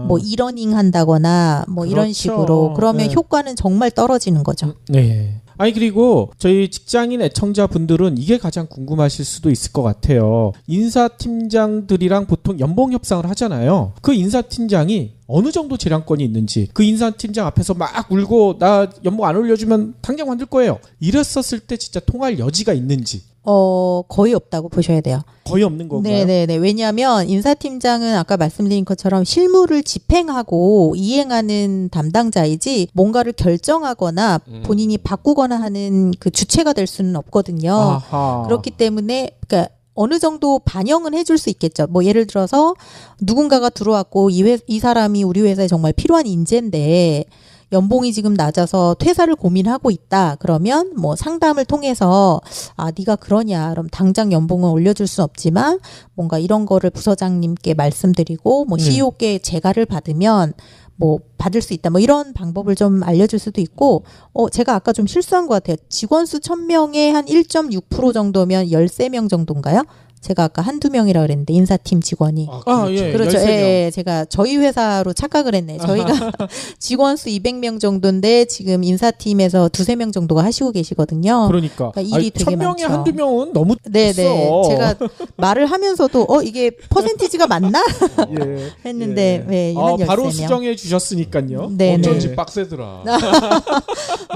뭐 이러닝 한다거나 뭐 이런 그렇죠. 식으로. 그러면 네. 효과는 정말 떨어지는 거죠. 네. 아니, 그리고 저희 직장인 애청자분들은 이게 가장 궁금하실 수도 있을 것 같아요. 인사팀장들이랑 보통 연봉 협상을 하잖아요. 그 인사팀장이 어느 정도 재량권이 있는지, 그 인사팀장 앞에서 막 울고 나 연봉 안 올려주면 당장 관둘 거예요, 이랬었을 때 진짜 통할 여지가 있는지. 거의 없다고 보셔야 돼요. 거의 없는 건가요? 네네네. 왜냐하면 인사팀장은 아까 말씀드린 것처럼 실무를 집행하고 이행하는 담당자이지 뭔가를 결정하거나 본인이 바꾸거나 하는 그 주체가 될 수는 없거든요. 아하. 그렇기 때문에 그러니까 어느 정도 반영은 해줄 수 있겠죠. 뭐 예를 들어서 누군가가 들어왔고 이 사람이 우리 회사에 정말 필요한 인재인데 연봉이 지금 낮아서 퇴사를 고민하고 있다. 그러면 뭐 상담을 통해서 네가 그러냐. 그럼 당장 연봉은 올려줄 수 없지만 뭔가 이런 거를 부서장님께 말씀드리고 뭐 CEO께 재가를 받으면 뭐 받을 수 있다. 뭐 이런 방법을 좀 알려줄 수도 있고, 제가 아까 좀 실수한 것 같아요. 직원 수 1000명에 한 1.6% 정도면 13명 정도인가요? 제가 아까 1-2명이라 그랬는데 인사팀 직원이. 예. 그렇죠. 13명. 예, 제가 저희 회사로 착각을 했네. 저희가 직원 수 200명 정도인데 지금 인사팀에서 2-3명 정도가 하시고 계시거든요. 그러니까. 일이 되게 1000명에 많죠. 1-2명은 너무 네네. 있어. 제가 말을 하면서도 이게 퍼센티지가 맞나? 예. 했는데 네, 한 13명. 바로 수정해 주셨으니까요. 네네. 어쩐지 빡세더라.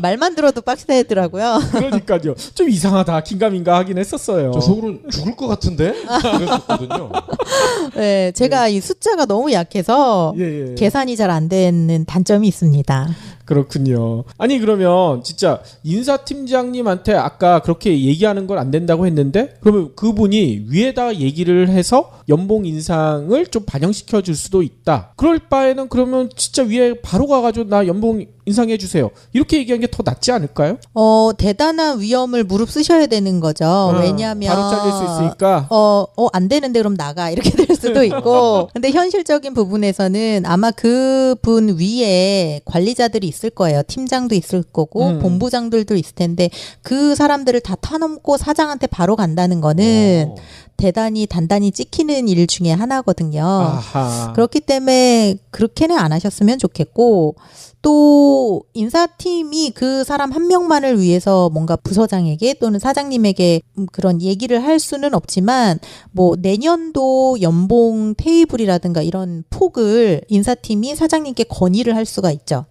말만 들어도 빡세더라고요. 그러니까요. 좀 이상하다, 긴가민가 하긴 했었어요. 저 속으로는 죽을 것 같은데? 그랬었거든요. 네, 제가 이 숫자가 너무 약해서 예. 계산이 잘 안 되는 단점이 있습니다. 그렇군요. 아니 그러면 진짜 인사팀장님한테 아까 그렇게 얘기하는 건 안 된다고 했는데 그러면 그분이 위에다 얘기를 해서 연봉 인상을 좀 반영시켜 줄 수도 있다. 그럴 바에는 그러면 진짜 위에 바로 가가지고 나 연봉 인상해 주세요. 이렇게 얘기한 게 더 낫지 않을까요? 대단한 위험을 무릅쓰셔야 되는 거죠. 왜냐하면 바로 잘릴 수 있으니까. 안 되는데 그럼 나가 이렇게 될 수도 있고. 근데 현실적인 부분에서는 아마 그분 위에 관리자들이 있을 거예요. 팀장도 있을 거고 본부장들도 있을 텐데 그 사람들을 다 터넘고 사장한테 바로 간다는 거는 대단히 단단히 찍히는 일 중에 하나거든요. 아하. 그렇기 때문에 그렇게는 안 하셨으면 좋겠고 또 인사팀이 그 사람 한 명만을 위해서 뭔가 부서장에게 또는 사장님에게 그런 얘기를 할 수는 없지만 뭐 내년도 연봉 테이블이라든가 이런 폭을 인사팀이 사장님께 건의를 할 수가 있죠.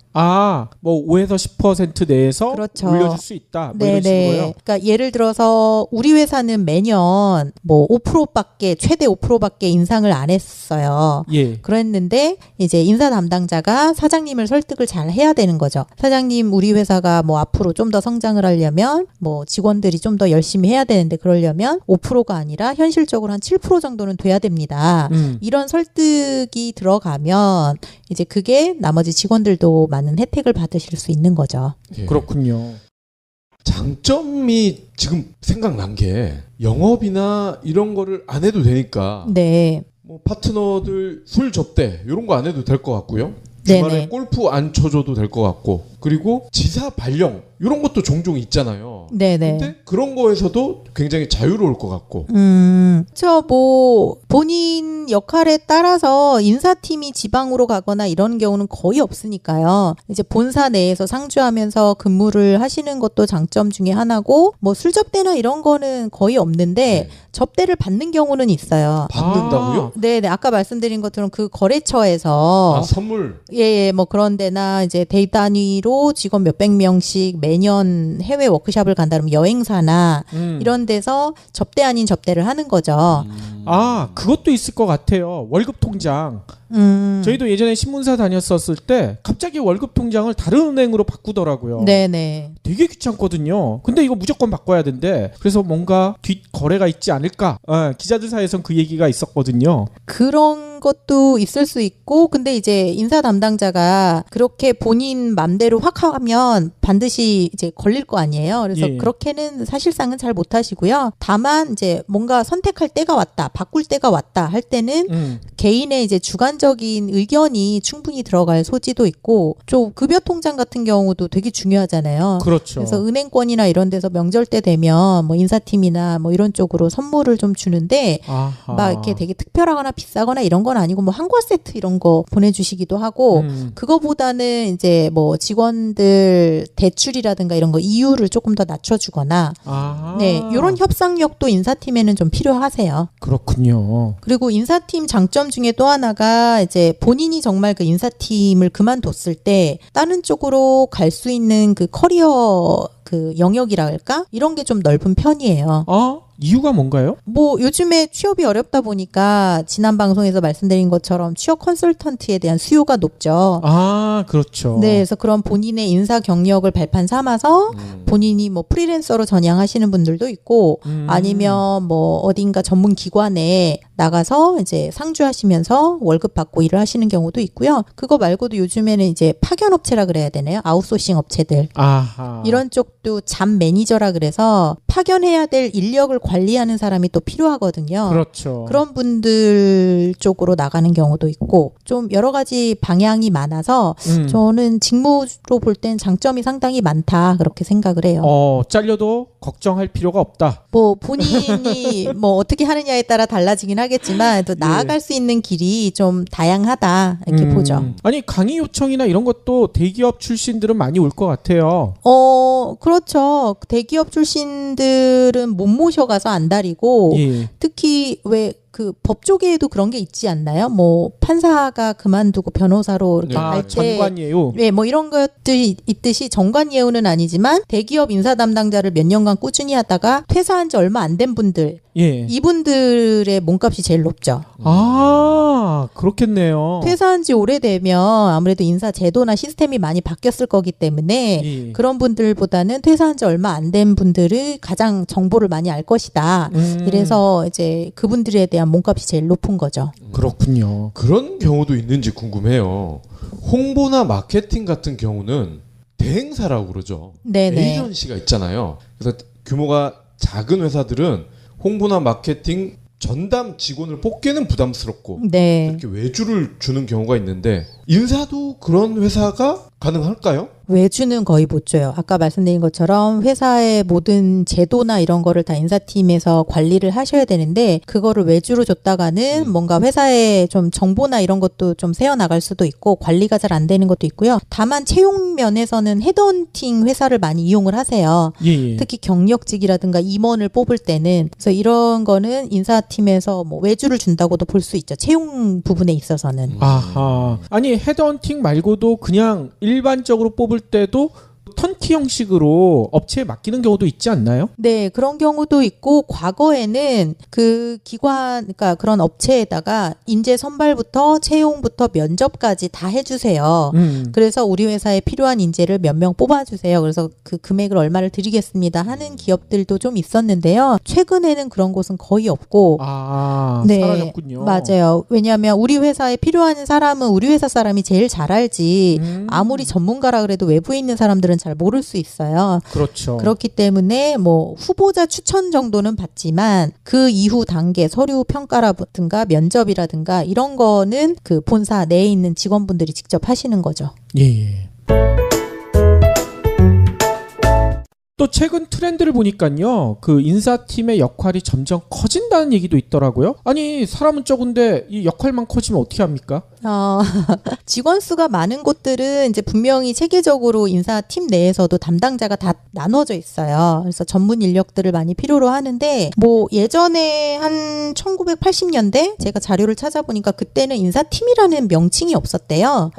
뭐 5에서 10% 내에서 그렇죠. 올려줄 수 있다. 뭐 이런 네네. 식으로요. 그러니까 예를 들어서 우리 회사는 매년 뭐 5%밖에 최대 5%밖에 인상을 안 했어요. 예. 그랬는데 이제 인사 담당자가 사장님을 설득을 잘 해야 되는 거죠. 사장님, 우리 회사가 뭐 앞으로 좀 더 성장을 하려면 뭐 직원들이 좀 더 열심히 해야 되는데 그러려면 5%가 아니라 현실적으로 한 7% 정도는 돼야 됩니다. 이런 설득이 들어가면 이제 그게 나머지 직원들도 많은 혜택을 받으실 수 있는 거죠. 예. 그렇군요. 장점이 지금 생각난 게 영업이나 이런 거를 안 해도 되니까 네. 뭐 파트너들 술 접대 이런 거 안 해도 될 것 같고요. 주말에 네네. 골프 안 쳐줘도 될 것 같고 그리고 지사 발령 이런 것도 종종 있잖아요. 네네. 근데 그런 거에서도 굉장히 자유로울 것 같고 뭐 본인 역할에 따라서 인사팀이 지방으로 가거나 이런 경우는 거의 없으니까요. 이제 본사 내에서 상주하면서 근무를 하시는 것도 장점 중에 하나고 뭐 술접대나 이런 거는 거의 없는데 네. 접대를 받는 경우는 있어요. 받는다고요? 네네. 아까 말씀드린 것처럼 그 거래처에서 선물 예, 뭐 그런 데나 이제 대입 단위로 직원 몇백 명씩 매년 해외 워크숍을 간다 그러면 여행사나 이런 데서 접대 아닌 접대를 하는 거죠. 그것도 있을 것 같아요. 월급 통장. 저희도 예전에 신문사 다녔었을 때 갑자기 월급 통장을 다른 은행으로 바꾸더라고요. 네네. 되게 귀찮거든요. 근데 이거 무조건 바꿔야 된대. 그래서 뭔가 뒷거래가 있지 않을까? 기자들 사이에선 그 얘기가 있었거든요. 그런 것도 있을 수 있고, 근데 이제 인사 담당자가 그렇게 본인 맘대로 확 하면 반드시 이제 걸릴 거 아니에요. 그래서 예. 그렇게는 사실상은 잘 못하시고요. 다만 이제 뭔가 선택할 때가 왔다, 바꿀 때가 왔다 할 때는 개인의 이제 주관적인 의견이 충분히 들어갈 소지도 있고, 좀 급여 통장 같은 경우도 되게 중요하잖아요. 그렇죠. 그래서 은행권이나 이런 데서 명절 때 되면 뭐 인사팀이나 뭐 이런 쪽으로 선물을 좀 주는데 아하. 막 이렇게 되게 특별하거나 비싸거나 이런 건 아니고 뭐 한과 세트 이런 거 보내주시기도 하고 그거보다는 이제 뭐 직원들 대출이라든가 이런 거 이율을 조금 더 낮춰주거나 네 이런 협상력도 인사팀에는 좀 필요하세요. 그렇군요. 그리고 인사팀 장점 중에 또 하나가 이제 본인이 정말 그 인사팀을 그만뒀을 때 다른 쪽으로 갈 수 있는 그 커리어 그 영역이라 할까? 이런 게 좀 넓은 편이에요. 이유가 뭔가요? 뭐 요즘에 취업이 어렵다 보니까 지난 방송에서 말씀드린 것처럼 취업 컨설턴트에 대한 수요가 높죠. 그렇죠. 네, 그래서 그런 본인의 인사 경력을 발판 삼아서 본인이 뭐 프리랜서로 전향하시는 분들도 있고 아니면 뭐 어딘가 전문 기관에 나가서 이제 상주하시면서 월급 받고 일을 하시는 경우도 있고요. 그거 말고도 요즘에는 이제 파견 업체라 그래야 되나요? 아웃소싱 업체들. 아하. 이런 쪽도 잠 매니저라 그래서 파견해야 될 인력을 관리하는 사람이 또 필요하거든요. 그렇죠. 그런 분들 쪽으로 나가는 경우도 있고 좀 여러 가지 방향이 많아서 저는 직무로 볼 땐 장점이 상당히 많다 그렇게 생각을 해요. 잘려도 걱정할 필요가 없다. 뭐 본인이 뭐 어떻게 하느냐에 따라 달라지긴 하겠지만 또 나아갈 수 있는 길이 좀 다양하다 이렇게 보죠. 아니 강의 요청이나 이런 것도 대기업 출신들은 많이 올 것 같아요. 그렇죠. 대기업 출신들은 못 모셔가서 안달이고 예. 특히 왜 그 법조계에도 그런 게 있지 않나요? 뭐 판사가 그만두고 변호사로 이렇게 네. 아, 갈 때 전관예우. 네, 뭐 이런 것들이 있듯이 정관예우는 아니지만 대기업 인사 담당자를 몇 년간 꾸준히 하다가 퇴사한 지 얼마 안 된 분들, 예. 이분들의 몸값이 제일 높죠. 아, 그렇겠네요. 퇴사한 지 오래되면 아무래도 인사 제도나 시스템이 많이 바뀌었을 거기 때문에 예. 그런 분들보다는 퇴사한 지 얼마 안 된 분들이 가장 정보를 많이 알 것이다. 이래서 이제 그분들에 대한 몸값이 제일 높은 거죠. 그렇군요. 그런 경우도 있는지 궁금해요. 홍보나 마케팅 같은 경우는 대행사라고 그러죠. 네네. 에이전시가 있잖아요. 그래서 규모가 작은 회사들은 홍보나 마케팅 전담 직원을 뽑기는 부담스럽고 네. 이렇게 외주를 주는 경우가 있는데 인사도 그런 회사가 가능할까요? 외주는 거의 못 줘요. 아까 말씀드린 것처럼 회사의 모든 제도나 이런 거를 다 인사팀에서 관리를 하셔야 되는데 그거를 외주로 줬다가는 뭔가 회사의 좀 정보나 이런 것도 좀 새어나갈 수도 있고 관리가 잘 안 되는 것도 있고요. 다만 채용 면에서는 헤드헌팅 회사를 많이 이용을 하세요. 예. 특히 경력직이라든가 임원을 뽑을 때는 그래서 이런 거는 인사팀에서 뭐 외주를 준다고도 볼 수 있죠. 채용 부분에 있어서는. 아하. 아니, 헤드헌팅 말고도 그냥 일반적으로 뽑을 때도 턴키 형식으로 업체에 맡기는 경우도 있지 않나요? 네, 그런 경우도 있고 과거에는 그 기관, 그러니까 그런 업체에다가 인재 선발부터 채용부터 면접까지 다 해주세요. 그래서 우리 회사에 필요한 인재를 몇 명 뽑아주세요. 그래서 그 금액을 얼마를 드리겠습니다 하는 기업들도 좀 있었는데요. 최근에는 그런 곳은 거의 없고 아, 네, 사라졌군요. 맞아요. 왜냐하면 우리 회사에 필요한 사람은 우리 회사 사람이 제일 잘 알지. 아무리 전문가라 그래도 외부에 있는 사람들은 잘 모를 수 있어요. 그렇죠. 그렇기 때문에 뭐 후보자 추천 정도는 받지만 그 이후 단계 서류 평가라든가 면접이라든가 이런 거는 그 본사 내에 있는 직원분들이 직접 하시는 거죠. 예. 또 최근 트렌드를 보니까요, 그 인사팀의 역할이 점점 커진다는 얘기도 있더라고요. 아니, 사람은 적은데 이 역할만 커지면 어떻게 합니까? 직원 수가 많은 곳들은 이제 분명히 체계적으로 인사팀 내에서도 담당자가 다 나눠져 있어요. 그래서 전문 인력들을 많이 필요로 하는데 뭐 예전에 한 1980년대 제가 자료를 찾아보니까 그때는 인사팀이라는 명칭이 없었대요.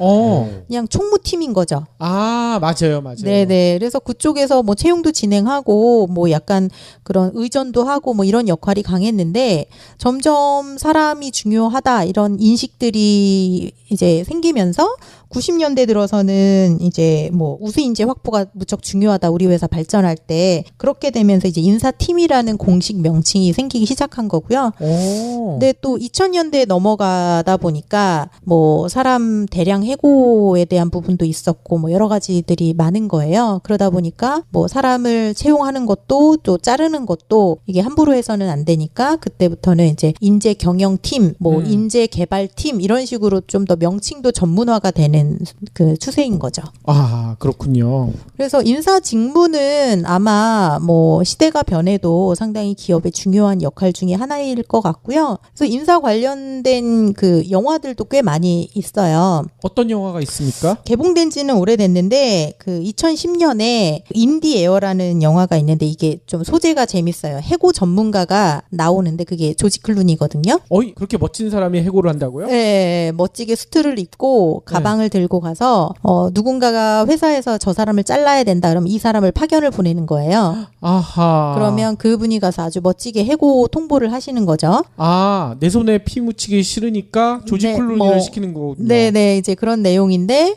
그냥 총무팀인 거죠. 아, 맞아요. 네네. 그래서 그쪽에서 뭐 채용도 진행하고 뭐 약간 그런 의전도 하고 뭐 이런 역할이 강했는데 점점 사람이 중요하다 이런 인식들이 이제 생기면서 90년대 들어서는 이제 뭐 우수 인재 확보가 무척 중요하다 우리 회사 발전할 때 그렇게 되면서 이제 인사팀이라는 공식 명칭이 생기기 시작한 거고요. 근데 또 2000년대에 넘어가다 보니까 뭐 사람 대량 해고에 대한 부분도 있었고 뭐 여러 가지들이 많은 거예요. 그러다 보니까 뭐 사람을 채용하는 것도 또 자르는 것도 이게 함부로 해서는 안 되니까 그때부터는 이제 인재 경영팀, 뭐 인재 개발팀 이런 식으로 좀 더 명칭도 전문화가 되는 그 추세인 거죠. 아, 그렇군요. 그래서 인사 직무는 아마 뭐 시대가 변해도 상당히 기업의 중요한 역할 중에 하나일 것 같고요. 그래서 인사 관련된 그 영화들도 꽤 많이 있어요. 어떤 영화가 있습니까? 개봉된 지는 오래됐는데 그 2010년에 인디 에어라는 영화가 있는데 이게 좀 소재가 재밌어요. 해고 전문가가 나오는데 그게 조지 클루니거든요. 어이, 그렇게 멋진 사람이 해고를 한다고요? 네, 멋지게 수트를 입고 가방을 들고 가서 누군가가 회사에서 저 사람을 잘라야 된다 그러면 이 사람을 파견을 보내는 거예요. 아하. 그러면 그분이 가서 아주 멋지게 해고 통보를 하시는 거죠. 아, 내 손에 피 묻히기 싫으니까 조지 네, 클루니를 뭐, 시키는 거군요. 네네, 이제 그런 내용인데,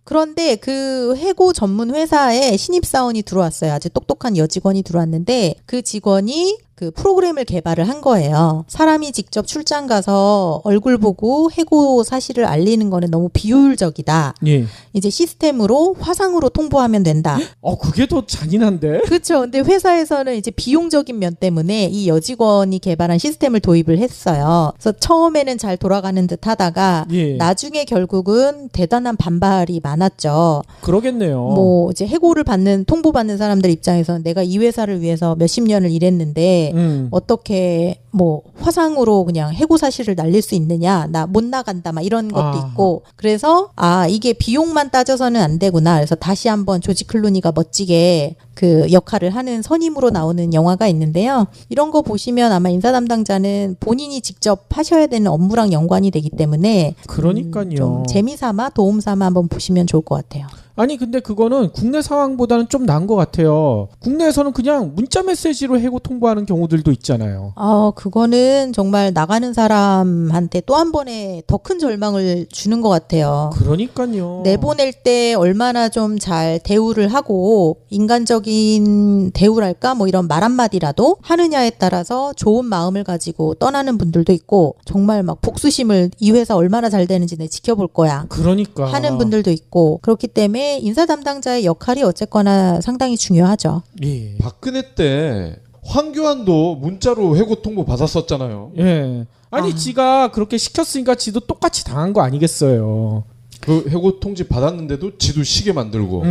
그런데 그 해고 전문 회사에 신입사원이 들어왔어요. 아주 똑똑한 여직원이 들어왔는데, 그 직원이 그 프로그램을 개발을 한 거예요. 사람이 직접 출장 가서 얼굴 보고 해고 사실을 알리는 거는 너무 비효율적이다. 예. 이제 시스템으로 화상으로 통보하면 된다. 그게 더 잔인한데? 그렇죠. 근데 회사에서는 이제 비용적인 면 때문에 이 여직원이 개발한 시스템을 도입을 했어요. 그래서 처음에는 잘 돌아가는 듯 하다가 예. 나중에 결국은 대단한 반발이 많았죠. 그러겠네요. 뭐 이제 해고를 통보받는 사람들 입장에서는 내가 이 회사를 위해서 몇십 년을 일했는데 어떻게 뭐 화상으로 그냥 해고 사실을 날릴 수 있느냐, 나 못 나간다, 막 이런 것도 있고, 그래서 이게 비용만 따져서는 안 되구나. 그래서 다시 한번 조지 클루니가 멋지게 그 역할을 하는 선임으로 나오는 영화가 있는데요. 이런 거 보시면 아마 인사 담당자는 본인이 직접 하셔야 되는 업무랑 연관이 되기 때문에 그러니까요. 좀 재미삼아 도움 삼아 한번 보시면 좋을 것 같아요. 아니 근데 그거는 국내 상황보다는 좀 나은 것 같아요. 국내에서는 그냥 문자 메시지로 해고 통보하는 경우들도 있잖아요. 그거는 정말 나가는 사람한테 또 한 번의 더 큰 절망을 주는 것 같아요. 그러니까요. 내보낼 때 얼마나 좀 잘 대우를 하고 인간적인 대우랄까 뭐 이런 말 한마디라도 하느냐에 따라서 좋은 마음을 가지고 떠나는 분들도 있고 정말 막 복수심을 이 회사 얼마나 잘 되는지 내 지켜볼 거야 그러니까 하는 분들도 있고 그렇기 때문에 인사 담당자의 역할이 어쨌거나 상당히 중요하죠. 예. 박근혜 때 황교안도 문자로 해고 통보 받았었잖아요. 예. 아니 지가 그렇게 시켰으니까 지도 똑같이 당한 거 아니겠어요. 그 해고 통지 받았는데도 지도 시계 만들고.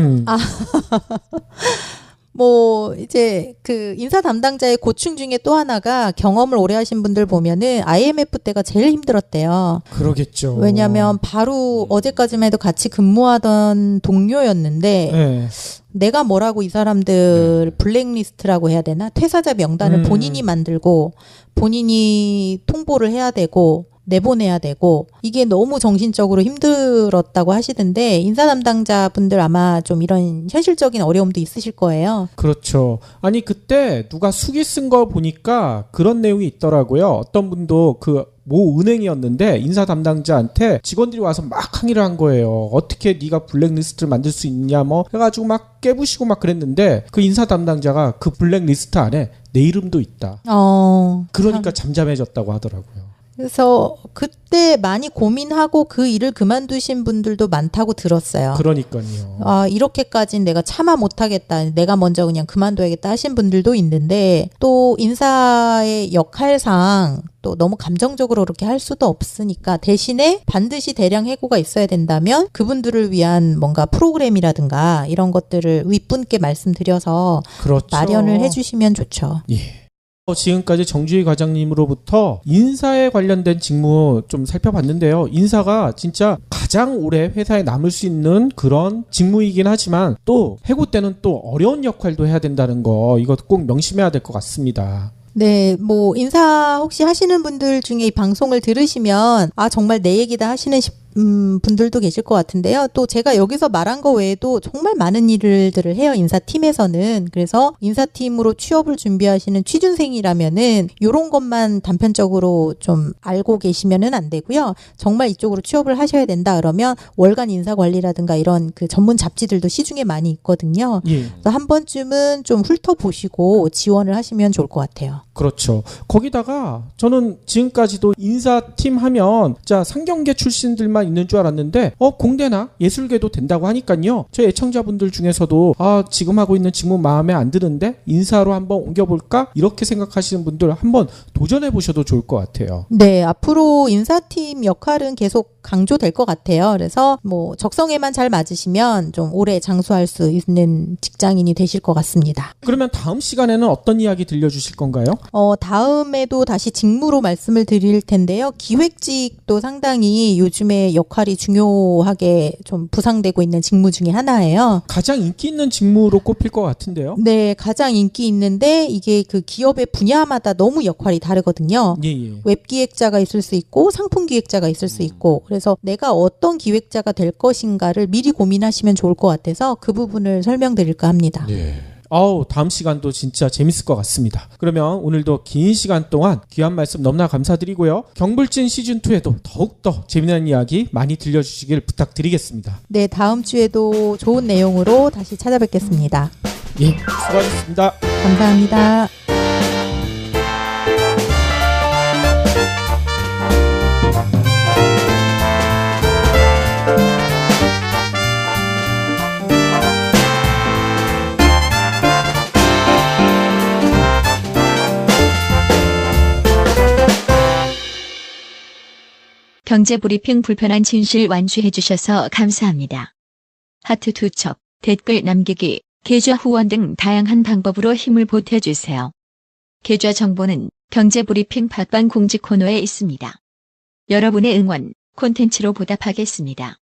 뭐 이제 그 인사 담당자의 고충 중에 또 하나가 경험을 오래 하신 분들 보면은 IMF 때가 제일 힘들었대요. 그러겠죠. 왜냐하면 바로 어제까지만 해도 같이 근무하던 동료였는데 예. 내가 뭐라고 이 사람들 블랙리스트라고 해야 되나? 퇴사자 명단을 본인이 만들고 본인이 통보를 해야 되고 내보내야 되고 이게 너무 정신적으로 힘들었다고 하시던데 인사 담당자분들 아마 좀 이런 현실적인 어려움도 있으실 거예요. 그렇죠. 아니 그때 누가 수기 쓴 거 보니까 그런 내용이 있더라고요. 어떤 분도 그 모 은행이었는데 인사 담당자한테 직원들이 와서 막 항의를 한 거예요. 어떻게 네가 블랙리스트를 만들 수 있냐 뭐 해가지고 막 깨부시고 막 그랬는데 그 인사 담당자가 그 블랙리스트 안에 내 이름도 있다. 그러니까 잠잠해졌다고 하더라고요. 그래서 그때 많이 고민하고 그 일을 그만두신 분들도 많다고 들었어요. 그러니까요. 이렇게까지는 내가 참아 못하겠다. 내가 먼저 그냥 그만둬야겠다 하신 분들도 있는데 또 인사의 역할상 또 너무 감정적으로 그렇게 할 수도 없으니까 대신에 반드시 대량 해고가 있어야 된다면 그분들을 위한 뭔가 프로그램이라든가 이런 것들을 윗분께 말씀드려서 그렇죠. 마련을 해주시면 좋죠. 예. 지금까지 정주희 과장님으로부터 인사에 관련된 직무 좀 살펴봤는데요. 인사가 진짜 가장 오래 회사에 남을 수 있는 그런 직무이긴 하지만 또 해고 때는 또 어려운 역할도 해야 된다는 거 이것 꼭 명심해야 될 것 같습니다. 네, 뭐 인사 혹시 하시는 분들 중에 이 방송을 들으시면 정말 내 얘기다 하시는 분들도 계실 것 같은데요. 또 제가 여기서 말한 거 외에도 정말 많은 일들을 해요. 인사팀에서는. 그래서 인사팀으로 취업을 준비하시는 취준생이라면은 이런 것만 단편적으로 좀 알고 계시면은 안 되고요. 정말 이쪽으로 취업을 하셔야 된다 그러면 월간 인사관리라든가 이런 그 전문 잡지들도 시중에 많이 있거든요. 예. 그래서 한 번쯤은 좀 훑어보시고 지원을 하시면 좋을 것 같아요. 그렇죠. 거기다가 저는 지금까지도 인사팀 하면 자 상경계 출신들만 있는 줄 알았는데 공대나 예술계도 된다고 하니까요. 저 애청자분들 중에서도 지금 하고 있는 직무 마음에 안 드는데 인사로 한번 옮겨볼까? 이렇게 생각하시는 분들 한번 도전해 보셔도 좋을 것 같아요. 네, 앞으로 인사팀 역할은 계속 강조될 것 같아요. 그래서 뭐 적성에만 잘 맞으시면 좀 오래 장수할 수 있는 직장인이 되실 것 같습니다. 그러면 다음 시간에는 어떤 이야기 들려주실 건가요? 다음에도 다시 직무로 말씀을 드릴 텐데요. 기획직도 상당히 요즘에 역할이 중요하게 좀 부상되고 있는 직무 중에 하나예요. 가장 인기 있는 직무로 꼽힐 것 같은데요. 네, 가장 인기 있는데 이게 그 기업의 분야마다 너무 역할이 다르거든요. 예. 웹 기획자가 있을 수 있고 상품 기획자가 있을 수 있고 그래서 내가 어떤 기획자가 될 것인가를 미리 고민하시면 좋을 것 같아서 그 부분을 설명드릴까 합니다. 예. 다음 시간도 진짜 재밌을 것 같습니다. 그러면 오늘도 긴 시간 동안 귀한 말씀 너무나 감사드리고요. 경불진 시즌2에도 더욱더 재미난 이야기 많이 들려주시길 부탁드리겠습니다. 네, 다음 주에도 좋은 내용으로 다시 찾아뵙겠습니다. 예, 수고하셨습니다. 감사합니다. 경제브리핑 불편한 진실 완주해 주셔서 감사합니다. 하트 투척, 댓글 남기기, 계좌 후원 등 다양한 방법으로 힘을 보태주세요. 계좌 정보는 경제브리핑 팟빵 공지 코너에 있습니다. 여러분의 응원, 콘텐츠로 보답하겠습니다.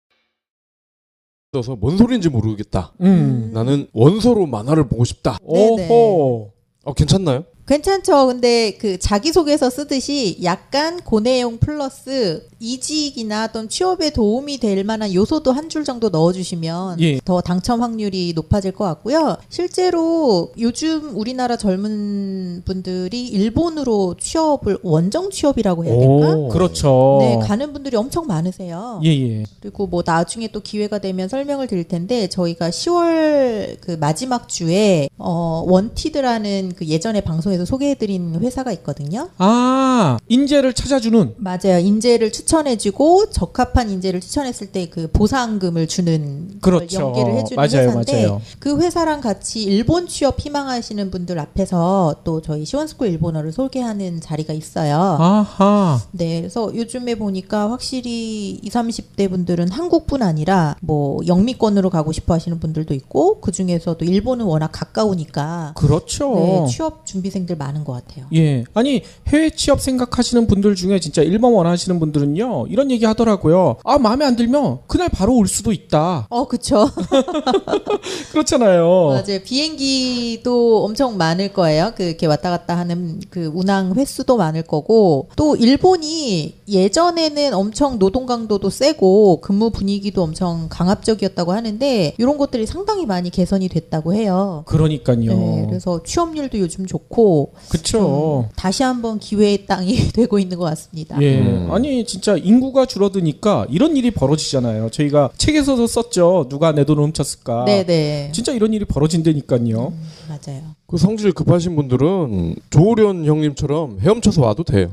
써서 뭔 소리인지 모르겠다. 음. 나는 원서로 만화를 보고 싶다. 네네. 오호. 괜찮나요? 괜찮죠. 근데 그 자기소개서 쓰듯이 약간 고내용 플러스 이직이나 어떤 취업에 도움이 될 만한 요소도 한 줄 정도 넣어주시면 예. 더 당첨 확률이 높아질 것 같고요. 실제로 요즘 우리나라 젊은 분들이 일본으로 취업을 원정 취업이라고 해야 될까? 오. 그렇죠. 네, 가는 분들이 엄청 많으세요. 예. 그리고 뭐 나중에 또 기회가 되면 설명을 드릴 텐데 저희가 10월 그 마지막 주에 원티드라는 그 예전에 방송에서 소개해드린 회사가 있거든요. 아, 인재를 찾아주는. 맞아요. 인재를 추천해주고 적합한 인재를 추천했을 때 그 보상금을 주는 걸 그렇죠. 연계를 해주는 맞아요, 회사인데 맞아요. 그 회사랑 같이 일본 취업 희망하시는 분들 앞에서 또 저희 시원스쿨 일본어를 소개하는 자리가 있어요. 아하. 네, 그래서 요즘에 보니까 확실히 20, 30대 분들은 한국뿐 아니라 뭐 영미권으로 가고 싶어 하시는 분들도 있고 그 중에서도 일본은 워낙 가까우니까 그렇죠. 네, 취업 준비생들 많은 것 같아요. 예. 아니, 해외 취업 생각하시는 분들 중에 진짜 일본 원하시는 분들은요, 이런 얘기 하더라고요. 아, 마음에 안 들면 그날 바로 올 수도 있다. 그쵸. 그렇잖아요. 맞아요. 비행기도 엄청 많을 거예요. 그 이렇게 왔다 갔다 하는 그 운항 횟수도 많을 거고 또 일본이 예전에는 엄청 노동 강도도 세고 근무 분위기도 엄청 강압적이었다고 하는데 이런 것들이 상당히 많이 개선이 됐다고 해요. 그러니까요. 네, 그래서 취업률도 요즘 좋고 그쵸. 다시 한번 기회의 땅이 되고 있는 것 같습니다. 예. 아니, 진짜 인구가 줄어드니까 이런 일이 벌어지잖아요. 저희가 책에서도 썼죠. 누가 내 돈을 훔쳤을까. 네네. 진짜 이런 일이 벌어진다니까요. 맞아요. 그 성질 급하신 분들은 조련 형님처럼 헤엄쳐서 와도 돼요.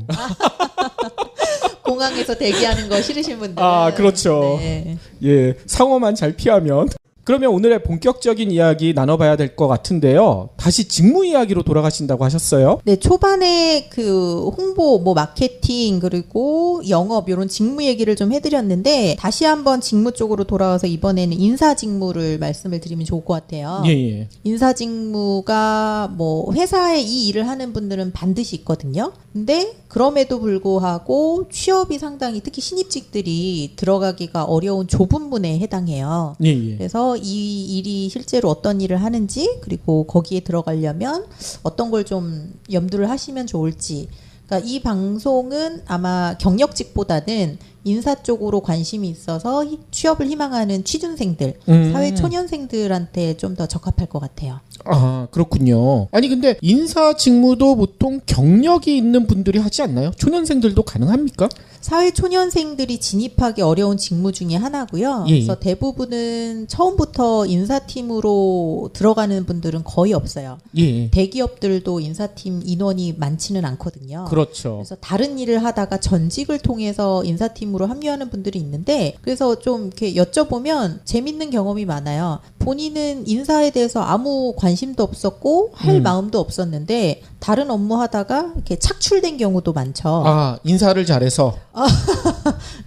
공항에서 대기하는 거 싫으신 분들. 아, 그렇죠. 네. 예. 상어만 잘 피하면. 그러면 오늘의 본격적인 이야기 나눠봐야 될 것 같은데요. 다시 직무 이야기로 돌아가신다고 하셨어요. 네, 초반에 그 홍보, 뭐 마케팅 그리고 영업 이런 직무 얘기를 좀 해드렸는데 다시 한번 직무 쪽으로 돌아와서 이번에는 인사 직무를 말씀을 드리면 좋을 것 같아요. 예. 인사 직무가 뭐 회사에 이 일을 하는 분들은 반드시 있거든요. 근데 그럼에도 불구하고 취업이 상당히 특히 신입직들이 들어가기가 어려운 좁은 분에 해당해요. 예. 그래서 이 일이 실제로 어떤 일을 하는지 그리고 거기에 들어가려면 어떤 걸 좀 염두를 하시면 좋을지. 그러니까 이 방송은 아마 경력직보다는 인사 쪽으로 관심이 있어서 취업을 희망하는 취준생들, 사회 초년생들한테 좀 더 적합할 것 같아요. 아, 그렇군요. 아니, 근데 인사 직무도 보통 경력이 있는 분들이 하지 않나요? 초년생들도 가능합니까? 사회 초년생들이 진입하기 어려운 직무 중에 하나고요. 예. 그래서 대부분은 처음부터 인사팀으로 들어가는 분들은 거의 없어요. 예. 대기업들도 인사팀 인원이 많지는 않거든요. 그렇죠. 그래서 다른 일을 하다가 전직을 통해서 인사팀으로 합류하는 분들이 있는데 그래서 좀 이렇게 여쭤보면 재밌는 경험이 많아요. 본인은 인사에 대해서 아무 관심도 없었고 할 마음도 없었는데 다른 업무 하다가 이렇게 착출된 경우도 많죠. 아, 인사를 잘해서.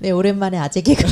네, 오랜만에 아재 개그.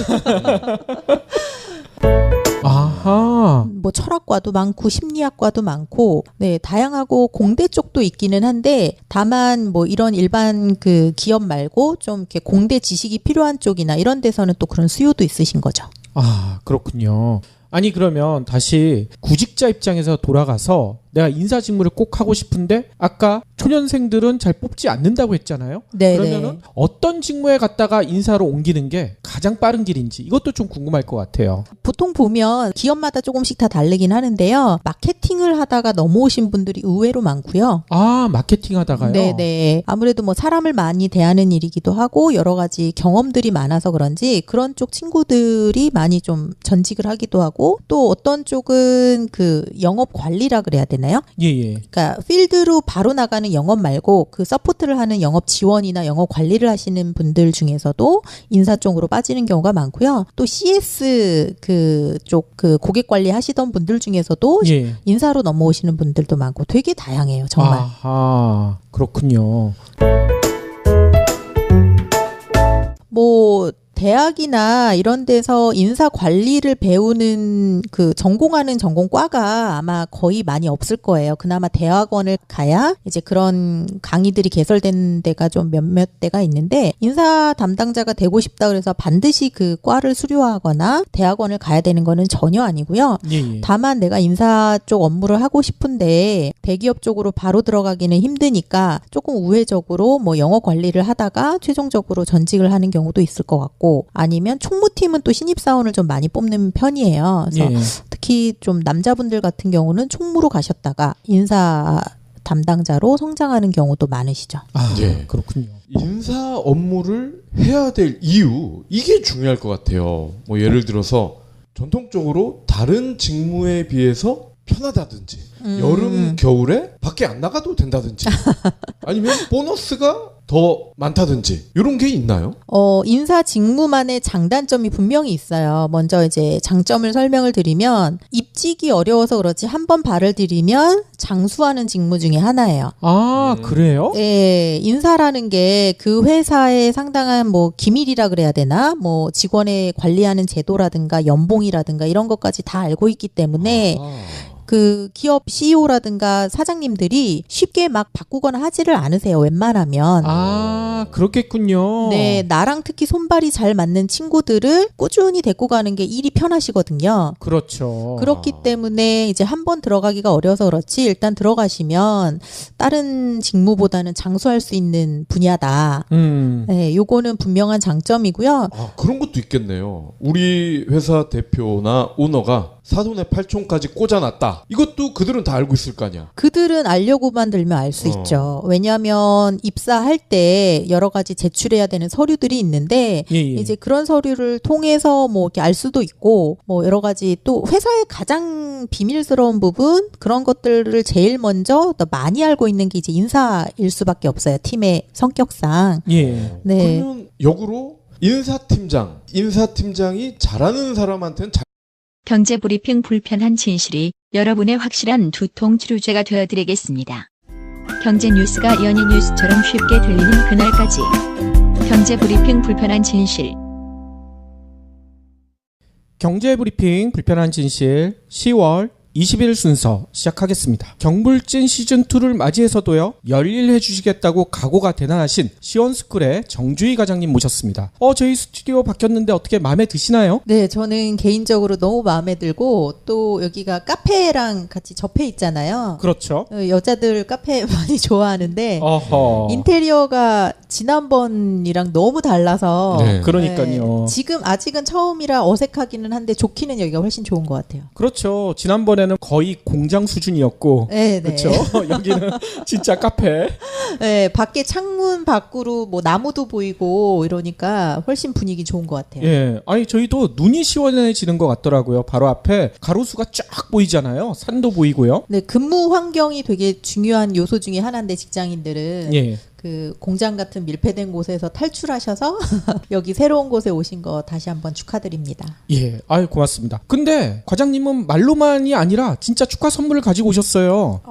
아하. 뭐 철학과도 많고 심리학과도 많고 네 다양하고 공대 쪽도 있기는 한데 다만 뭐 이런 일반 그 기업 말고 좀 이렇게 공대 지식이 필요한 쪽이나 이런 데서는 또 그런 수요도 있으신 거죠. 아, 그렇군요. 아니, 그러면 다시 구직자 입장에서 돌아가서 내가 인사 직무를 꼭 하고 싶은데 아까 초년생들은 잘 뽑지 않는다고 했잖아요. 네. 그러면은 어떤 직무에 갔다가 인사로 옮기는 게 가장 빠른 길인지 이것도 좀 궁금할 것 같아요. 보통 보면 기업마다 조금씩 다 다르긴 하는데요. 마케팅을 하다가 넘어오신 분들이 의외로 많고요. 아, 마케팅 하다가요? 네네. 아무래도 뭐 사람을 많이 대하는 일이기도 하고 여러 가지 경험들이 많아서 그런지 그런 쪽 친구들이 많이 좀 전직을 하기도 하고 또 어떤 쪽은 그 영업 관리라 그래야 되나요? 예. 그러니까 필드로 바로 나가는 영업 말고 그 서포트를 하는 영업 지원이나 영업 관리를 하시는 분들 중에서도 인사 쪽으로 빠지는 경우가 많고요. 또 CS 그쪽 그 고객 관리 하시던 분들 중에서도 예. 인사로 넘어오시는 분들도 많고 되게 다양해요, 정말. 아하, 그렇군요. 뭐 대학이나 이런 데서 인사 관리를 배우는 그 전공하는 전공과가 아마 거의 많이 없을 거예요. 그나마 대학원을 가야 이제 그런 강의들이 개설된 데가 좀 몇몇 대가 있는데 인사 담당자가 되고 싶다 그래서 반드시 그 과를 수료하거나 대학원을 가야 되는 거는 전혀 아니고요. 예. 다만 내가 인사 쪽 업무를 하고 싶은데 대기업 쪽으로 바로 들어가기는 힘드니까 조금 우회적으로 뭐 영어 관리를 하다가 최종적으로 전직을 하는 경우도 있을 것 같고 아니면 총무팀은 또 신입사원을 좀 많이 뽑는 편이에요. 그래서 예. 특히 좀 남자분들 같은 경우는 총무로 가셨다가 인사 담당자로 성장하는 경우도 많으시죠. 아, 예. 그렇군요. 인사 업무를 해야 될 이유 이게 중요할 것 같아요. 뭐 예를 들어서 전통적으로 다른 직무에 비해서 편하다든지 여름 겨울에 밖에 안 나가도 된다든지 아니면 보너스가 더 많다든지 이런 게 있나요? 인사 직무만의 장단점이 분명히 있어요. 먼저 이제 장점을 설명을 드리면 입직이 어려워서 그렇지 한 번 발을 들이면 장수하는 직무 중에 하나예요. 아, 그래요? 예, 인사라는 게 그 회사의 상당한 뭐 기밀이라 그래야 되나? 뭐 직원의 관리하는 제도라든가 연봉이라든가 이런 것까지 다 알고 있기 때문에 그 기업 CEO라든가 사장님들이 쉽게 막 바꾸거나 하지를 않으세요. 웬만하면. 아, 그렇겠군요. 네, 나랑 특히 손발이 잘 맞는 친구들을 꾸준히 데리고 가는 게 일이 편하시거든요. 그렇죠. 그렇기 때문에 이제 한 번 들어가기가 어려서 그렇지 일단 들어가시면 다른 직무보다는 장수할 수 있는 분야다. 네, 요거는 분명한 장점이고요. 아, 그런 것도 있겠네요. 우리 회사 대표나 오너가 사돈의 팔촌까지 꽂아놨다. 이것도 그들은 다 알고 있을 거 아니야. 그들은 알려고만 들면 알 수 있죠. 왜냐하면 입사할 때 여러 가지 제출해야 되는 서류들이 있는데 예, 예. 이제 그런 서류를 통해서 뭐 이렇게 알 수도 있고 뭐 여러 가지 또 회사의 가장 비밀스러운 부분 그런 것들을 제일 먼저 더 많이 알고 있는 게 이제 인사일 수밖에 없어요. 팀의 성격상. 예. 네. 그러면 역으로 인사팀장이 잘하는 사람한테는 경제 브리핑 불편한 진실이 여러분의 확실한 두통 치료제가 되어드리겠습니다. 경제 뉴스가 연예 뉴스처럼 쉽게 들리는 그날까지. 경제 브리핑 불편한 진실. 경제 브리핑 불편한 진실 10월 20일 순서 시작하겠습니다. 경불진 시즌2를 맞이해서도요, 열일해 주시겠다고 각오가 대단하신 시원스쿨의 정주희 과장님 모셨습니다. 저희 스튜디오 바뀌었는데 어떻게 마음에 드시나요? 네, 저는 개인적으로 너무 마음에 들고 또 여기가 카페랑 같이 접해 있잖아요. 그렇죠. 여자들 카페 많이 좋아하는데 어허. 인테리어가 지난번이랑 너무 달라서 네. 그러니까요. 지금 아직은 처음이라 어색하기는 한데 좋기는 여기가 훨씬 좋은 것 같아요. 그렇죠. 지난번에는 거의 공장 수준이었고, 네, 그렇죠. 여기는 진짜 카페. 네, 밖에 창문 밖으로 뭐 나무도 보이고 이러니까 훨씬 분위기 좋은 것 같아요. 예, 아니 저희도 눈이 시원해지는 것 같더라고요. 바로 앞에 가로수가 쫙 보이잖아요. 산도 보이고요. 네, 근무 환경이 되게 중요한 요소 중에 하나인데 직장인들은 예. 그 공장 같은 밀폐된 곳에서 탈출하셔서 여기 새로운 곳에 오신 거 다시 한번 축하드립니다. 예, 아유 고맙습니다. 근데 과장님은 말로만이 아니라 진짜 축하 선물을 가지고 오셨어요.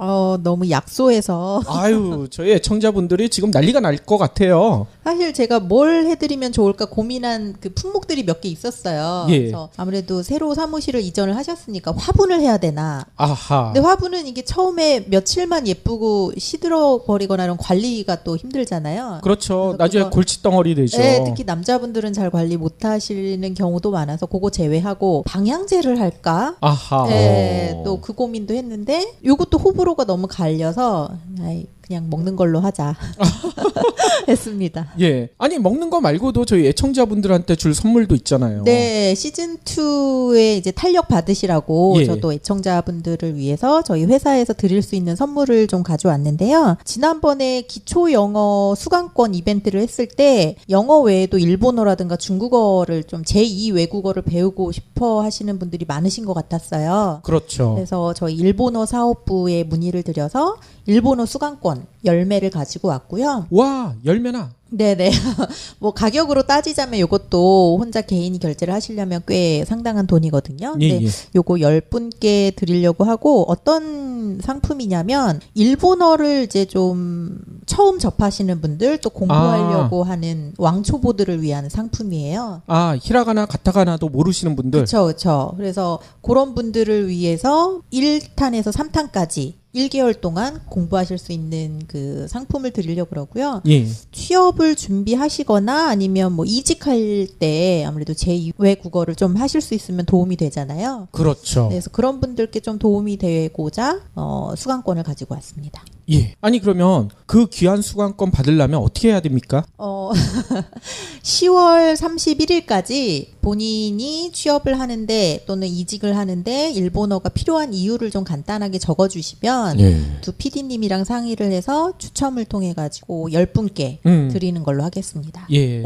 너무 약소해서 아유, 저희 애청자분들이 지금 난리가 날 것 같아요. 사실 제가 뭘 해드리면 좋을까 고민한 그 품목들이 몇 개 있었어요. 예. 그래서 아무래도 새로 사무실을 이전을 하셨으니까 화분을 해야 되나. 아하. 근데 화분은 이게 처음에 며칠만 예쁘고 시들어 버리거나 이런 관리가 또 힘들잖아요. 그렇죠. 그래서 나중에 그거- 골칫덩어리 되죠. 네, 특히 남자분들은 잘 관리 못 하시는 경우도 많아서 그거 제외하고 방향제를 할까? 아하. 네, 또 그 고민도 했는데 요것도 호불호가 너무 갈려서 아이, 그냥 먹는 걸로 하자 했습니다. 예. 아니 먹는 거 말고도 저희 애청자분들한테 줄 선물도 있잖아요. 네, 시즌 2에 이제 탄력 받으시라고 예. 저도 애청자분들을 위해서 저희 회사에서 드릴 수 있는 선물을 좀 가져왔는데요. 지난번에 기초 영어 수강권 이벤트를 했을 때 영어 외에도 일본어라든가 중국어를 좀 제2 외국어를 배우고 싶어 하시는 분들이 많으신 것 같았어요. 그렇죠. 그래서 저희 일본어 사업부에 문의를 드려서 일본어 수강권 10매를 가지고 왔고요. 와, 열매나. 네네. 뭐 가격으로 따지자면 이것도 혼자 개인이 결제를 하시려면 꽤 상당한 돈이거든요. 예, 근데 예. 요거 10분께 드리려고 하고 어떤 상품이냐면 일본어를 이제 좀 처음 접하시는 분들 또 공부하려고 하는 왕초보들을 위한 상품이에요. 아, 히라가나 가타가나도 모르시는 분들. 그렇죠. 그래서 그런 분들을 위해서 1탄에서 3탄까지 1개월 동안 공부하실 수 있는 그 상품을 드리려고 그러고요. 예. 취업을 준비하시거나 아니면 뭐 이직할 때 아무래도 제2외 국어를 좀 하실 수 있으면 도움이 되잖아요. 그렇죠. 그래서 그런 분들께 좀 도움이 되고자 수강권을 가지고 왔습니다. 예. 아니 그러면 그 귀한 수강권 받으려면 어떻게 해야 됩니까? 10월 31일까지 본인이 취업을 하는데 또는 이직을 하는데 일본어가 필요한 이유를 좀 간단하게 적어주시면 예. 두 PD님이랑 상의를 해서 추첨을 통해 가지고 10분께 드리는 걸로 하겠습니다. 예.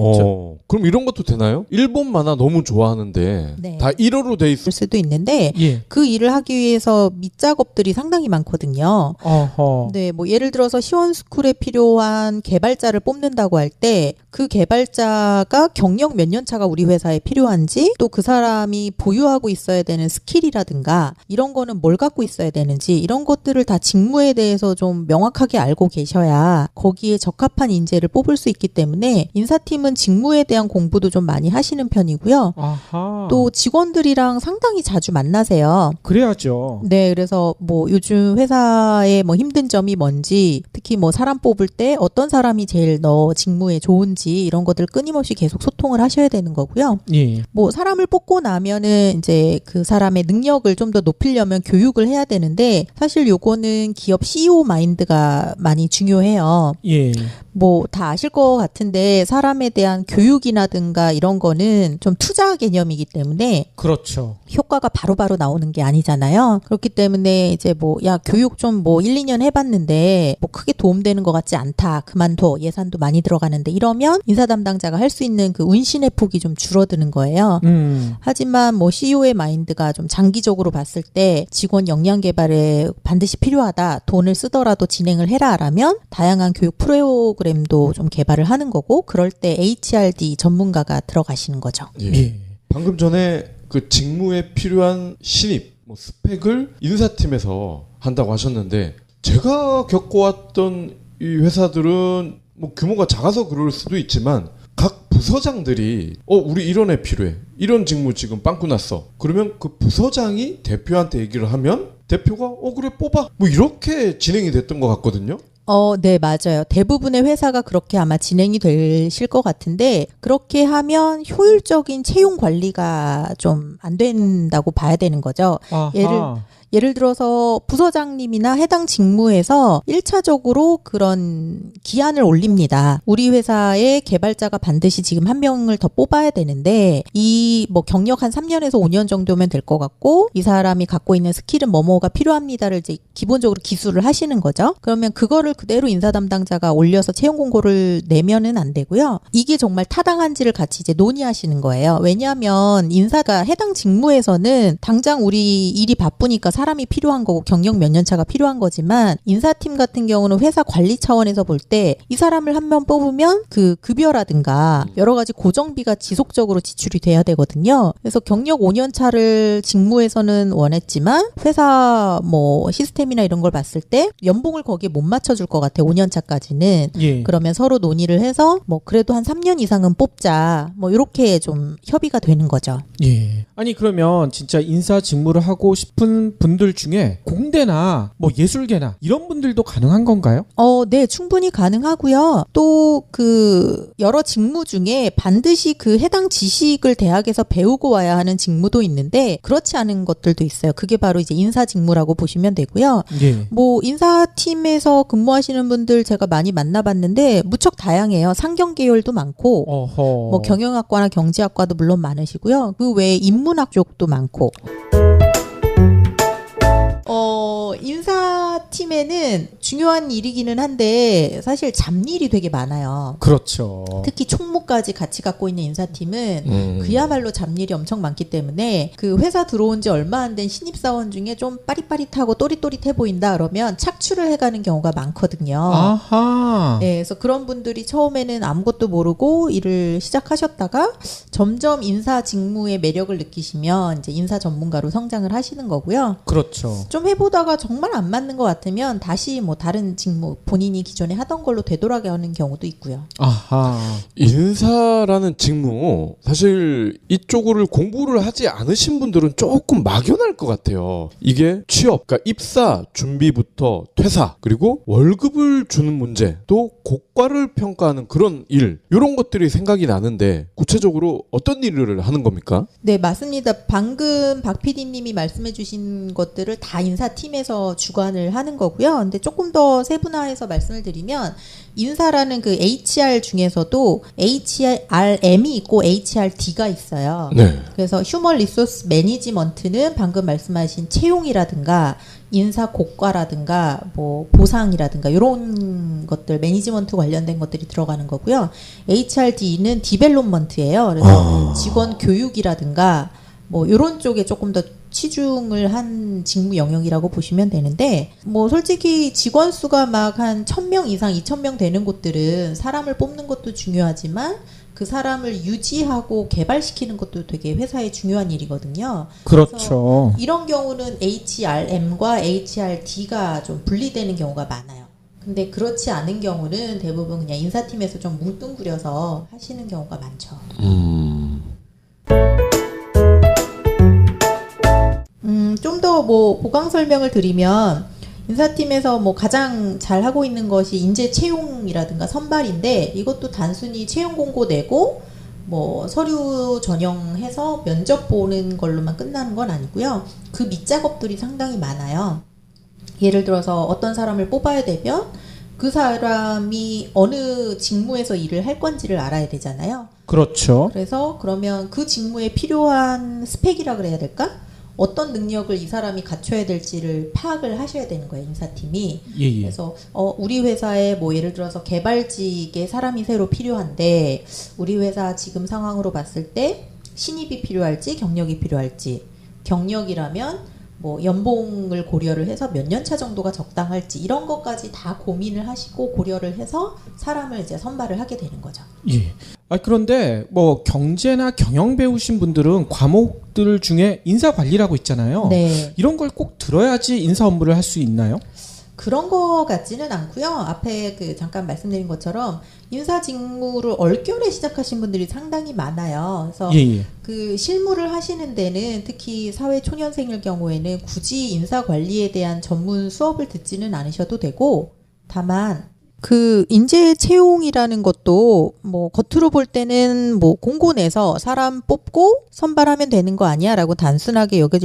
그럼 이런 것도 되나요? 일본 만화 너무 좋아하는데 네. 다 1어로 돼 있을 될 수도 있는데 예. 그 일을 하기 위해서 밑작업들이 상당히 많거든요. 어허. 네, 뭐 예를 들어서 시원스쿨에 필요한 개발자를 뽑는다고 할 때 그 개발자가 경력 몇 년 차가 우리 회사에 필요한지 또 그 사람이 보유하고 있어야 되는 스킬이라든가 이런 거는 뭘 갖고 있어야 되는지 이런 것들을 다 직무에 대해서 좀 명확하게 알고 계셔야 거기에 적합한 인재를 뽑을 수 있기 때문에 인사팀은 직무에 대한 공부도 좀 많이 하시는 편이고요. 아하. 또 직원들이랑 상당히 자주 만나세요. 그래야죠. 네, 그래서 뭐 요즘 회사의 뭐 힘든 점이 뭔지, 특히 뭐 사람 뽑을 때 어떤 사람이 제일 너 직무에 좋은지 이런 것들 끊임없이 계속 소통을 하셔야 되는 거고요. 예. 뭐 사람을 뽑고 나면은 이제 그 사람의 능력을 좀 더 높이려면 교육을 해야 되는데 사실 요거는 기업 CEO 마인드가 많이 중요해요. 예. 뭐 다 아실 것 같은데 사람에 대한 교육이라든가 이런 거는 좀 투자 개념이기 때문에 그렇죠. 효과가 바로바로 나오는 게 아니잖아요. 그렇기 때문에 이제 뭐 야 교육 좀 뭐 1, 2년 해봤는데 뭐 크게 도움되는 것 같지 않다. 그만둬. 예산도 많이 들어가는데 이러면 인사 담당자가 할 수 있는 그 운신의 폭이 좀 줄어드는 거예요. 하지만 뭐 CEO의 마인드가 좀 장기적으로 봤을 때 직원 역량 개발에 반드시 필요하다. 돈을 쓰더라도 진행을 해라라면 다양한 교육 프로그램도 좀 개발을 하는 거고 그럴 때 HRD 전문가가 들어가시는 거죠. 예. 예. 방금 전에 그 직무에 필요한 신입 뭐 스펙을 인사팀에서 한다고 하셨는데 제가 겪어왔던 이 회사들은 뭐 규모가 작아서 그럴 수도 있지만 각 부서장들이 우리 이런 애 필요해. 이런 직무 지금 빵꾸 났어. 그러면 그 부서장이 대표한테 얘기를 하면 대표가 그래 뽑아. 뭐 이렇게 진행이 됐던 것 같거든요. 네, 맞아요. 대부분의 회사가 그렇게 아마 진행이 되실 것 같은데, 그렇게 하면 효율적인 채용 관리가 좀 안 된다고 봐야 되는 거죠. 아하. 예를 들어서 부서장님이나 해당 직무에서 1차적으로 그런 기한을 올립니다. 우리 회사의 개발자가 반드시 지금 한 명을 더 뽑아야 되는데 이 뭐 경력 한 3년에서 5년 정도면 될 것 같고 이 사람이 갖고 있는 스킬은 뭐뭐가 필요합니다를 이제 기본적으로 기술을 하시는 거죠. 그러면 그거를 그대로 인사 담당자가 올려서 채용 공고를 내면은 안 되고요. 이게 정말 타당한지를 같이 이제 논의하시는 거예요. 왜냐하면 인사가 해당 직무에서는 당장 우리 일이 바쁘니까 사람이 필요한 거고 경력 몇 년 차가 필요한 거지만 인사팀 같은 경우는 회사 관리 차원에서 볼 때 이 사람을 한 명 뽑으면 그 급여라든가 여러 가지 고정비가 지속적으로 지출이 돼야 되거든요. 그래서 경력 5년 차를 직무에서는 원했지만 회사 뭐 시스템이나 이런 걸 봤을 때 연봉을 거기에 못 맞춰줄 것 같아요. 5년 차까지는. 예. 그러면 서로 논의를 해서 뭐 그래도 한 3년 이상은 뽑자. 뭐 이렇게 좀 협의가 되는 거죠. 예. 아니 그러면 진짜 인사 직무를 하고 싶은 분들 중에 공대나 뭐 예술계나 이런 분들도 가능한 건가요? 네, 충분히 가능하고요. 또 그 여러 직무 중에 반드시 그 해당 지식을 대학에서 배우고 와야 하는 직무도 있는데 그렇지 않은 것들도 있어요. 그게 바로 이제 인사 직무라고 보시면 되고요. 예. 뭐 인사팀에서 근무하시는 분들 제가 많이 만나봤는데 무척 다양해요. 상경 계열도 많고 어허. 뭐 경영학과나 경제학과도 물론 많으시고요. 그 외에 인문학 쪽도 많고. 인사팀에는 중요한 일이기는 한데 사실 잡일이 되게 많아요. 그렇죠. 특히 총무까지 같이 갖고 있는 인사팀은 그야말로 잡일이 엄청 많기 때문에 그 회사 들어온 지 얼마 안 된 신입사원 중에 좀 빠릿빠릿하고 또릿또릿해 보인다 그러면 착취를 해가는 경우가 많거든요. 아하. 네, 그래서 그런 분들이 처음에는 아무것도 모르고 일을 시작하셨다가 점점 인사 직무의 매력을 느끼시면 이제 인사 전문가로 성장을 하시는 거고요. 그렇죠. 좀 해보다가 정말 안 맞는 것 같으면 다시 뭐 뭐 다른 직무 본인이 기존에 하던 걸로 되돌아가는 경우도 있고요. 아하. 인사라는 직무 사실 이쪽을 공부를 하지 않으신 분들은 조금 막연할 것 같아요. 이게 취업, 그러니까 입사 준비부터 퇴사 그리고 월급을 주는 문제 또 고과를 평가하는 그런 일 이런 것들이 생각이 나는데 구체적으로 어떤 일을 하는 겁니까? 네, 맞습니다. 방금 박 PD님이 말씀해 주신 것들을 다 인사팀에서 주관을 하는 거고요. 근데 조금 더 세분화해서 말씀을 드리면 인사라는 그 HR 중에서도 HRM이 있고 HRD가 있어요. 네. 그래서 휴먼 리소스 매니지먼트는 방금 말씀하신 채용이라든가 인사 고과라든가 뭐 보상이라든가 이런 것들 매니지먼트 관련된 것들이 들어가는 거고요. HRD는 디벨롭먼트예요. 그래서 직원 교육이라든가 뭐 이런 쪽에 조금 더 치중을 한 직무 영역이라고 보시면 되는데 뭐 솔직히 직원 수가 막 한 1,000명 이상 2,000명 되는 곳들은 사람을 뽑는 것도 중요하지만 그 사람을 유지하고 개발시키는 것도 되게 회사의 중요한 일이거든요. 그렇죠. 이런 경우는 HRM과 HRD가 좀 분리되는 경우가 많아요. 근데 그렇지 않은 경우는 대부분 그냥 인사팀에서 좀 뭉뚱그려서 하시는 경우가 많죠. 좀 더 뭐 보강 설명을 드리면 인사팀에서 뭐 가장 잘 하고 있는 것이 인재 채용이라든가 선발인데 이것도 단순히 채용 공고 내고 뭐 서류 전형해서 면접 보는 걸로만 끝나는 건 아니고요. 그 밑작업들이 상당히 많아요. 예를 들어서 어떤 사람을 뽑아야 되면 그 사람이 어느 직무에서 일을 할 건지를 알아야 되잖아요. 그렇죠. 그래서 그러면 그 직무에 필요한 스펙이라 그래야 될까? 어떤 능력을 이 사람이 갖춰야 될지를 파악을 하셔야 되는 거예요, 인사팀이. 예. 그래서 우리 회사에 뭐 예를 들어서 개발직에 사람이 새로 필요한데 우리 회사 지금 상황으로 봤을 때 신입이 필요할지 경력이 필요할지, 경력이라면 뭐 연봉을 고려를 해서 몇 년 차 정도가 적당할지 이런 것까지 다 고민을 하시고 고려를 해서 사람을 이제 선발을 하게 되는 거죠. 예. 그런데 뭐 경제나 경영 배우신 분들은 과목들 중에 인사 관리라고 있잖아요. 네. 이런 걸 꼭 들어야지 인사 업무를 할 수 있나요? 그런 거 같지는 않고요. 앞에 그 잠깐 말씀드린 것처럼 인사 직무를 얼결에 시작하신 분들이 상당히 많아요. 그래서 예. 그 실무를 하시는 데는 특히 사회 초년생일 경우에는 굳이 인사 관리에 대한 전문 수업을 듣지는 않으셔도 되고, 다만 그 인재 채용이라는 것도 뭐 겉으로 볼 때는 뭐 공고 내서 사람 뽑고 선발하면 되는 거 아니야라고 단순하게 여겨질